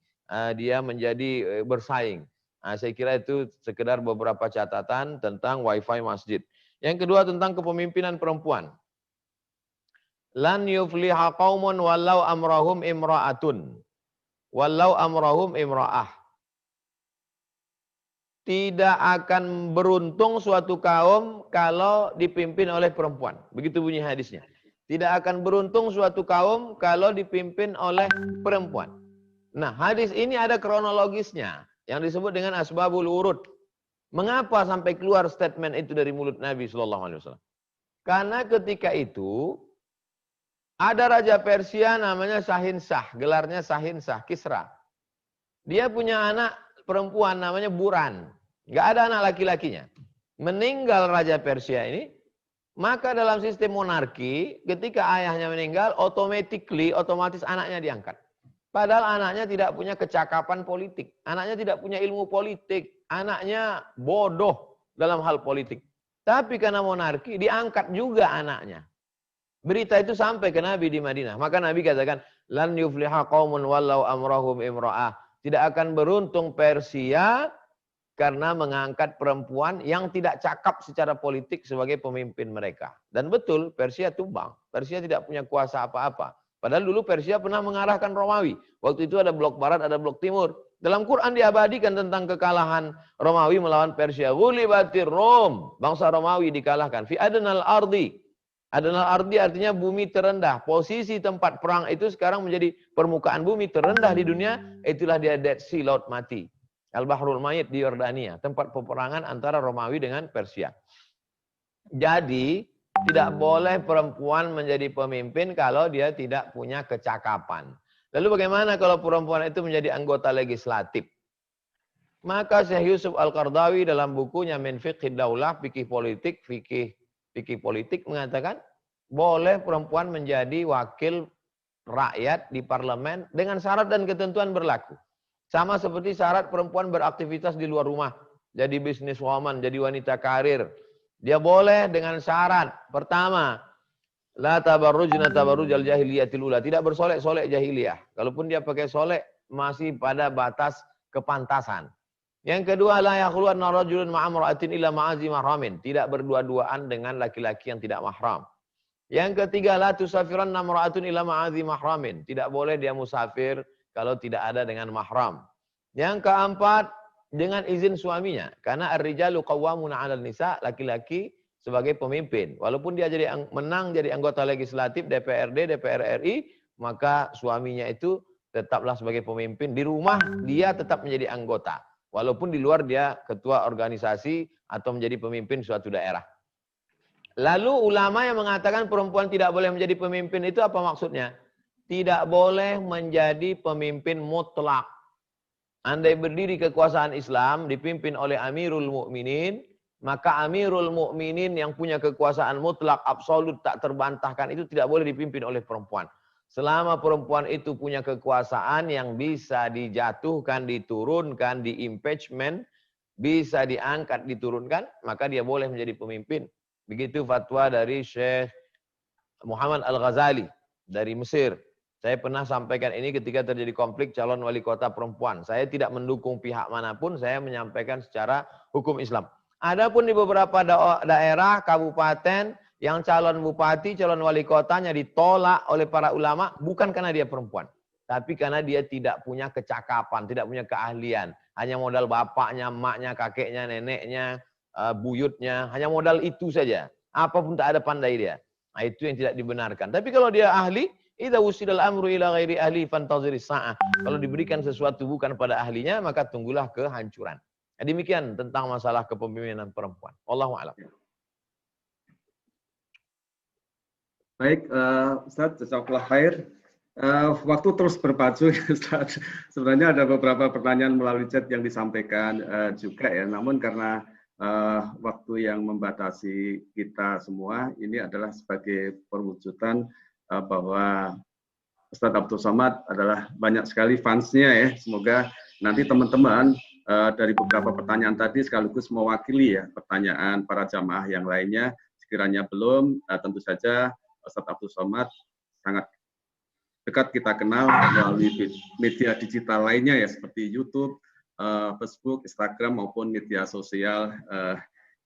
S4: dia menjadi bersaing. Nah, saya kira itu sekedar beberapa catatan tentang wifi masjid. Yang kedua tentang kepemimpinan perempuan. Lan yufliha qaumun walau amrahum imra'atun. Walau amrahum imra'ah. Tidak akan beruntung suatu kaum kalau dipimpin oleh perempuan. Begitu bunyi hadisnya. Tidak akan beruntung suatu kaum kalau dipimpin oleh perempuan. Nah, hadis ini ada kronologisnya yang disebut dengan asbabul urud. Mengapa sampai keluar statement itu dari mulut Nabi SAW? Karena ketika itu ada Raja Persia namanya Shahinshah, gelarnya Shahinshah, Kisra. Dia punya anak perempuan namanya Buran. Nggak ada anak laki-lakinya. meninggal Raja Persia ini, maka dalam sistem monarki, ketika ayahnya meninggal, otomatis anaknya diangkat. Padahal anaknya tidak punya kecakapan politik. Anaknya tidak punya ilmu politik. Anaknya bodoh dalam hal politik. Tapi karena monarki, diangkat juga anaknya. Berita itu sampai ke Nabi di Madinah. Maka Nabi katakan, lan yufliha qaumun wallau amrahum imra'ah. Tidak akan beruntung Persia karena mengangkat perempuan yang tidak cakap secara politik sebagai pemimpin mereka. Dan betul, Persia tumbang. Persia tidak punya kuasa apa-apa. Padahal dulu Persia pernah mengarahkan Romawi. Waktu itu ada blok barat, ada blok timur. Dalam Quran diabadikan tentang kekalahan Romawi melawan Persia. Ghulibatir Rom. Bangsa Romawi dikalahkan. Fi adnal ardi. Adnal ardi artinya bumi terendah. Posisi tempat perang itu sekarang menjadi permukaan bumi terendah di dunia. Itulah dia Dead Sea, Laut Mati. Al-Bahrul Mayit di Yordania, tempat peperangan antara Romawi dengan Persia. Jadi, tidak boleh perempuan menjadi pemimpin kalau dia tidak punya kecakapan. Lalu bagaimana kalau perempuan itu menjadi anggota legislatif? Maka Syekh Yusuf Al-Qardawi dalam bukunya Min Fiqhid Daulah, fikih politik mengatakan, boleh perempuan menjadi wakil rakyat di parlemen dengan syarat dan ketentuan berlaku. Sama seperti syarat perempuan beraktivitas di luar rumah. Jadi businesswoman, jadi wanita karir. Dia boleh dengan syarat. Pertama, la tabarrujna tabarrujal jahiliyatil ula. Tidak bersolek-solek jahiliyah. Kalaupun dia pakai solek, masih pada batas kepantasan. Yang kedua, la yakhluwanna rajulun ma'amra'atin illa ma'azi mahramin. Tidak berdua-duaan dengan laki-laki yang tidak mahram. Yang ketiga, la tusafiranna mar'atun illa ma'azi mahramin. Tidak boleh dia musafir kalau tidak ada dengan mahram. Yang keempat, dengan izin suaminya. Karena ar-rijalu qawwamuna 'alal nisa, laki-laki sebagai pemimpin. Walaupun dia menang jadi anggota legislatif DPRD, DPR RI, maka suaminya itu tetaplah sebagai pemimpin. Di rumah dia tetap menjadi anggota. Walaupun di luar dia ketua organisasi atau menjadi pemimpin suatu daerah. Lalu ulama yang mengatakan perempuan tidak boleh menjadi pemimpin itu apa maksudnya? Tidak boleh menjadi pemimpin mutlak. Andai berdiri kekuasaan Islam dipimpin oleh Amirul Mukminin, maka Amirul Mukminin yang punya kekuasaan mutlak, absolut, tak terbantahkan itu tidak boleh dipimpin oleh perempuan. Selama perempuan itu punya kekuasaan yang bisa dijatuhkan, diturunkan, di-impeachment, bisa diangkat, diturunkan, maka dia boleh menjadi pemimpin. Begitu fatwa dari Syekh Muhammad Al-Ghazali dari Mesir. Saya pernah sampaikan ini ketika terjadi konflik calon wali kota perempuan. Saya tidak mendukung pihak manapun, saya menyampaikan secara hukum Islam. Adapun di beberapa daerah, kabupaten, yang calon bupati, calon wali kotanya ditolak oleh para ulama, bukan karena dia perempuan. Tapi karena dia tidak punya kecakapan, tidak punya keahlian. Hanya modal bapaknya, emaknya, kakeknya, neneknya, buyutnya. Hanya modal itu saja. Apapun tak ada pandai dia. Nah, itu yang tidak dibenarkan. Tapi kalau dia ahli, idza wusidal amru ila ghairi ahli fantaziris sa'ah. Kalau diberikan sesuatu bukan pada ahlinya, maka tunggulah kehancuran. Nah, demikian tentang masalah kepemimpinan perempuan. Wallahu a'lam.
S1: Baik, Ustaz, jazakallah khair. Waktu terus berpacu, Ustaz. Sebenarnya ada beberapa pertanyaan melalui chat yang disampaikan juga ya. Namun karena waktu yang membatasi kita semua, ini adalah sebagai perwujudan bahwa Ustadz Abdul Somad adalah banyak sekali fansnya ya. Semoga nanti teman-teman dari beberapa pertanyaan tadi sekaligus mewakili ya pertanyaan para jamaah yang lainnya. Sekiranya belum, tentu saja Ustadz Abdul Somad sangat dekat kita kenal melalui media digital lainnya ya seperti YouTube, Facebook, Instagram maupun media sosial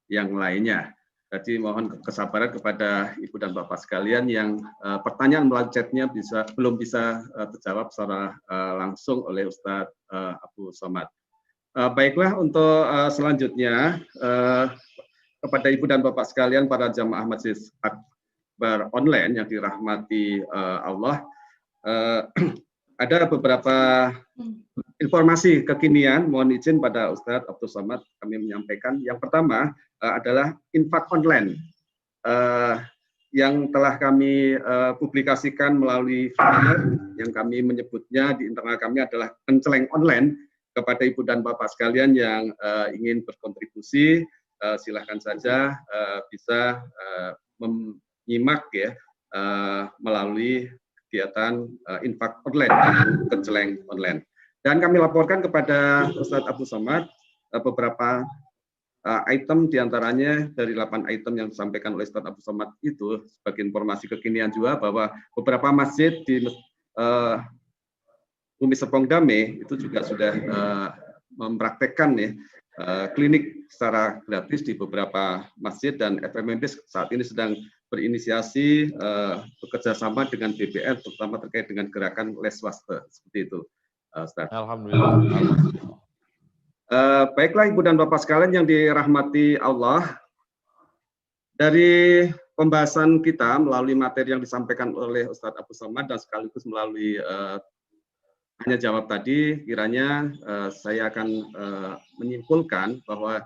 S1: yang lainnya. Jadi mohon kesabaran kepada Ibu dan Bapak sekalian yang pertanyaan melalui chatnya belum bisa terjawab secara langsung oleh Ustadz Abdul Somad. Baiklah, untuk selanjutnya kepada Ibu dan Bapak sekalian para jamaah Majelis Akbar online yang dirahmati Allah, ada beberapa informasi kekinian, mohon izin pada Ustadz Abdul Somad kami menyampaikan. Yang pertama adalah infak online yang telah kami publikasikan melalui flyer yang kami menyebutnya di internal kami adalah kenceleng online kepada Ibu dan Bapak sekalian yang ingin berkontribusi silahkan saja bisa menyimak ya melalui kegiatan infak online, Keceleng online. Dan kami laporkan kepada Ustadz Abdul Somad beberapa item diantaranya dari 8 item yang disampaikan oleh Ustadz Abdul Somad itu sebagai informasi kekinian juga bahwa beberapa masjid di Bumi Serpong Damai itu juga sudah mempraktekkan ya klinik secara gratis di beberapa masjid, dan FMMP saat ini sedang berinisiasi bekerja sama dengan BPN terutama terkait dengan gerakan les swasta seperti itu. Ustaz.
S4: Alhamdulillah.
S1: Baiklah Ibu dan Bapak sekalian yang dirahmati Allah, dari pembahasan kita melalui materi yang disampaikan oleh Ustadz Abdul Somad dan sekaligus melalui hanya jawab tadi, kiranya saya akan menyimpulkan bahwa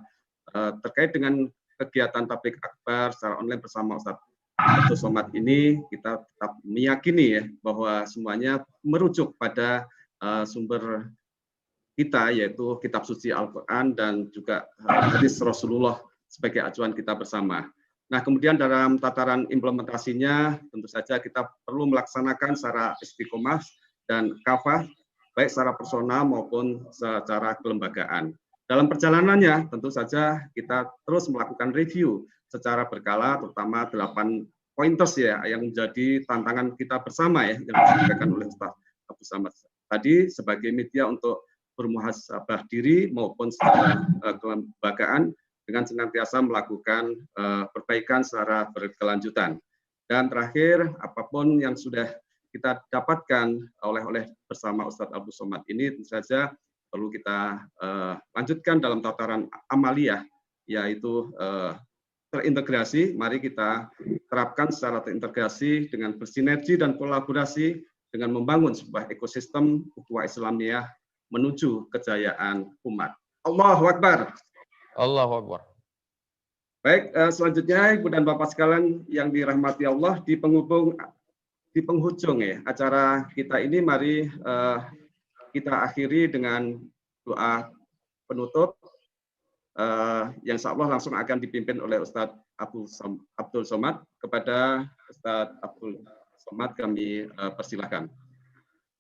S1: terkait dengan kegiatan tabligh akbar secara online bersama Ustadz Abdul Somad ini, kita tetap meyakini ya bahwa semuanya merujuk pada sumber kita, yaitu kitab suci Al-Quran dan juga hadis Rasulullah sebagai acuan kita bersama. Nah, kemudian dalam tataran implementasinya tentu saja kita perlu melaksanakan secara istiqomah dan kafah, baik secara personal maupun secara kelembagaan. Dalam perjalanannya tentu saja kita terus melakukan review secara berkala, terutama 8 pointers ya yang menjadi tantangan kita bersama ya yang disampaikan oleh Ustaz Abdul Somad tadi sebagai media untuk bermuhasabah diri maupun secara kelembagaan dengan senantiasa melakukan perbaikan secara berkelanjutan. Dan terakhir, apapun yang sudah kita dapatkan oleh bersama Ustadz Abdul Somad ini tentu saja perlu kita lanjutkan dalam tataran amaliyah, yaitu terintegrasi. Mari kita terapkan secara terintegrasi dengan bersinergi dan kolaborasi dengan membangun sebuah ekosistem ukhuwah Islamiyah menuju kejayaan umat. Allahu Akbar.
S4: Allahu Akbar.
S1: Baik, selanjutnya Ibu dan Bapak sekalian yang dirahmati Allah, di penghujung ya acara kita ini, mari kita akhiri dengan doa penutup yang insya Allah langsung akan dipimpin oleh Ustadz Abdul Somad. Kepada Ustadz Abdul Somad kami persilahkan.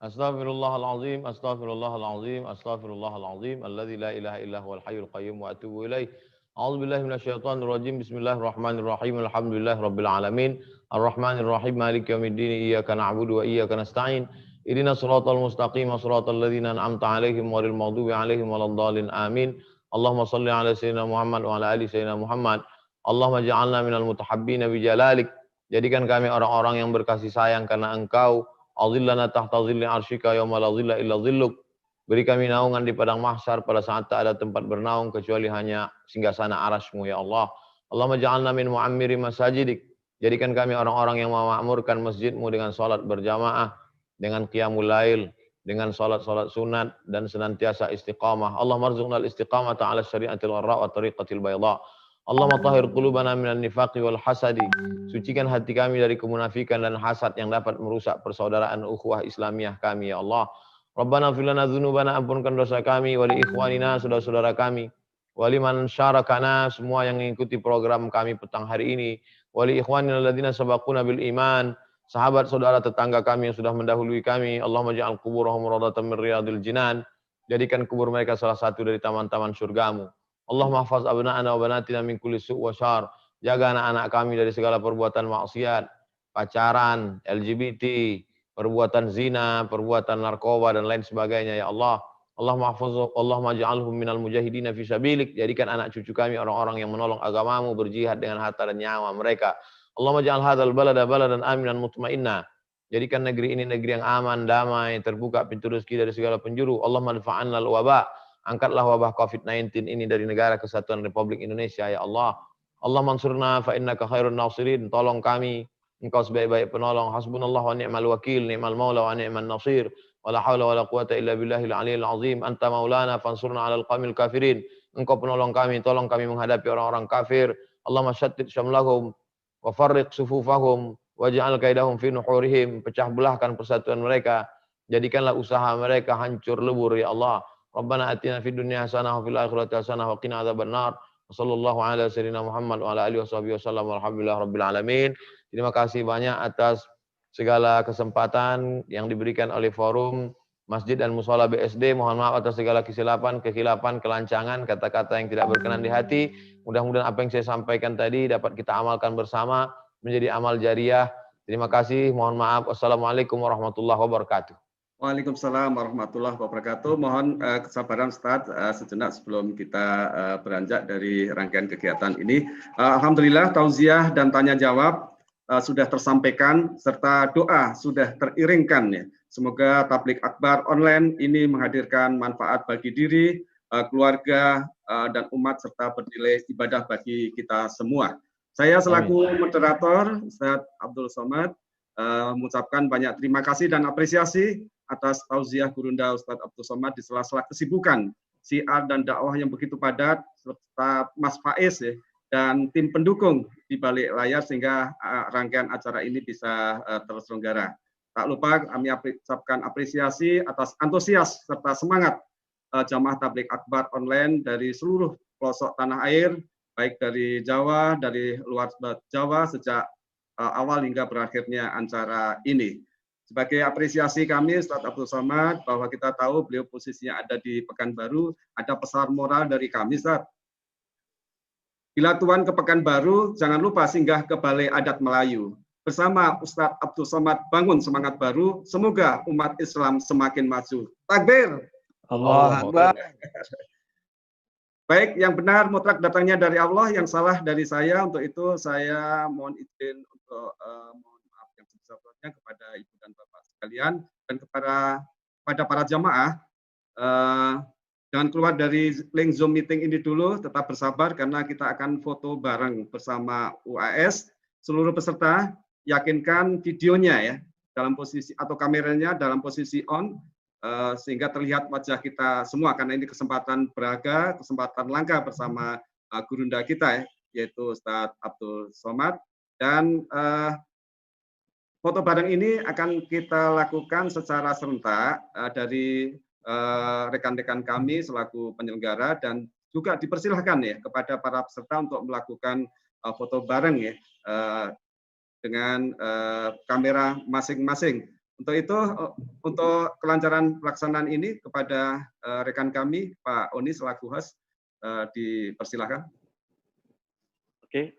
S4: Astaghfirullahalazim, astaghfirullahalazim, astaghfirullahalazim, alladzi la ilaha illa huwal hayyul qayyum wa atubu ilaih. A'udzubillahi minasyaitonir rajim. Bismillahirrahmanirrahim. Alhamdulillahirabbil alamin. Arrahmanirrahim. Maliki yaumiddin. Iyyaka na'budu wa iyyaka nasta'in. Ihdinas siratal mustaqim, siratal ladzina an'amta 'alaihim ghairil maghdubi 'alaihim waladdallin. Amin. Allahumma shalli 'ala sayyidina Muhammad wa 'ala ali sayyidina Muhammad. Allahumma ja'alna minal mutahabbina bi jalalik. Jadikan kami orang-orang yang berkasih sayang karena Engkau. Azillana tahta zilli arsyika yauma la zilla illa zilluk. Beri kami naungan di padang mahsyar pada saat tak ada tempat bernaung kecuali hanya singgasana arasmu ya Allah. Allahumma ja'alna min mu'ammiri masajidik. Jadikan kami orang-orang yang memakmurkan masjidmu dengan salat berjamaah, dengan qiyamul lail, dengan salat-salat sunat dan senantiasa istiqamah. Allahumma arzuqnal istiqamata 'ala syari'atil warra' wa tariqatil bayda. Allahumma tahhir qulubana minan nifaqi wal hasadi. Sucikan hati kami dari kemunafikan dan hasad yang dapat merusak persaudaraan ukhuwah Islamiyah kami ya Allah. Rabbana ighfir lana dzunubana, ampunkan dosa kami, wa li ikhwanina, saudara-saudara kami, wa liman syarakana, semua yang mengikuti program kami petang hari ini, wa li ikhwanina alladzina sabaquna bil iman, sahabat saudara tetangga kami yang sudah mendahului kami. Allahumma ja'al quburahum rawdatan min riyadil jinan. Jadikan kubur mereka salah satu dari taman-taman surgamu. Allahumma hafaz abna'ana wa banatina min kulli su' wa syar. Jaga anak-anak kami dari segala perbuatan maksiat, pacaran, LGBT, perbuatan zina, perbuatan narkoba dan lain sebagainya ya Allah. Allahumma ja'alhum minal mujahidina fi sabilik. Jadikan anak cucu kami orang-orang yang menolong agamamu, berjihad dengan harta dan nyawa mereka. Allahumma ja'al hadzal balada baladan aminan mutmainna. Jadikan negeri ini negeri yang aman, damai, terbuka pintu rezeki dari segala penjuru. Allahumma dfa'anna al-waba. Angkatlah wabah COVID-19 ini dari negara kesatuan Republik Indonesia ya Allah. Allah mansurna fa innaka khairun nasirin. Tolong kami, Engkau sebaik-baik penolong. Hasbunallah wa ni'mal wakil, ni'mal maula wa ni'man nasir. Wala haula wala quwata illa billahil aliyil azim. Anta maulana fansurna 'alal qamil kafirin. Engkau penolong kami, tolong kami menghadapi orang-orang kafir. Allahumma syattid syamlahum wa farriq sufufahum waj'al kaidahum fi nuhurihim. Pecah belahkan persatuan mereka. Jadikanlah usaha mereka hancur lebur ya Allah. Rabbana atina fid dunya hasanah wa fil akhirati hasanah wa qina adzabannar. Wassallallahu ala sayyidina Muhammad wa ala alihi wasallam walhamdulillah rabbil alamin. Terima kasih banyak atas segala kesempatan yang diberikan oleh forum Masjid dan Musola BSD. Mohon maaf atas segala kesilapan, kekhilafan, kelancangan, kata-kata yang tidak berkenan di hati. Mudah-mudahan apa yang saya sampaikan tadi dapat kita amalkan bersama menjadi amal jariah. Terima kasih. Mohon maaf. Wassalamualaikum warahmatullahi wabarakatuh.
S1: Waalaikumsalam warahmatullahi wabarakatuh. Mohon kesabaran Ustaz sejenak sebelum kita beranjak dari rangkaian kegiatan ini. Alhamdulillah tauziah dan tanya jawab sudah tersampaikan serta doa sudah teriringkan ya. Semoga tabligh akbar online ini menghadirkan manfaat bagi diri, keluarga dan umat serta bernilai ibadah bagi kita semua. Saya selaku moderator Ustaz Abdul Somad mengucapkan banyak terima kasih dan apresiasi atas tauziah Gurunda Ustadz Abdul Somad di sela-sela kesibukan syiar dan dakwah yang begitu padat serta Mas Faiz ya, dan tim pendukung di balik layar sehingga rangkaian acara ini bisa terselenggara. Tak lupa kami ucapkan apresiasi atas antusias serta semangat jamaah tabligh akbar online dari seluruh pelosok tanah air, baik dari Jawa, dari luar Jawa sejak awal hingga berakhirnya acara ini. Sebagai apresiasi kami Ustadz Abdul Somad bahwa kita tahu beliau posisinya ada di Pekanbaru, ada pesan moral dari kami Ustadz. Bila Tuhan ke Pekanbaru, jangan lupa singgah ke Balai Adat Melayu. Bersama Ustadz Abdul Somad bangun semangat baru, semoga umat Islam semakin maju. Takbir.
S3: Allah Akbar.
S1: Baik, yang benar mutlak datangnya dari Allah, yang salah dari saya. Untuk itu saya mohon izin untuk mohon maaf yang sebesar-besarnya kepada Ibu dan Bapak sekalian dan kepada para jamaah. Jangan keluar dari link Zoom meeting ini dulu, tetap bersabar karena kita akan foto bareng bersama UAS. Seluruh peserta yakinkan videonya ya dalam posisi atau kameranya dalam posisi on. Sehingga terlihat wajah kita semua karena ini kesempatan berharga, kesempatan langka bersama gurunda kita ya, yaitu Ustadz Abdul Somad. Dan foto bareng ini akan kita lakukan secara serentak dari rekan-rekan kami selaku penyelenggara dan juga dipersilahkan ya kepada para peserta untuk melakukan foto bareng ya dengan kamera masing-masing. Untuk itu, untuk kelancaran pelaksanaan ini kepada rekan kami, Pak Oni selaku host, dipersilahkan.
S5: Oke,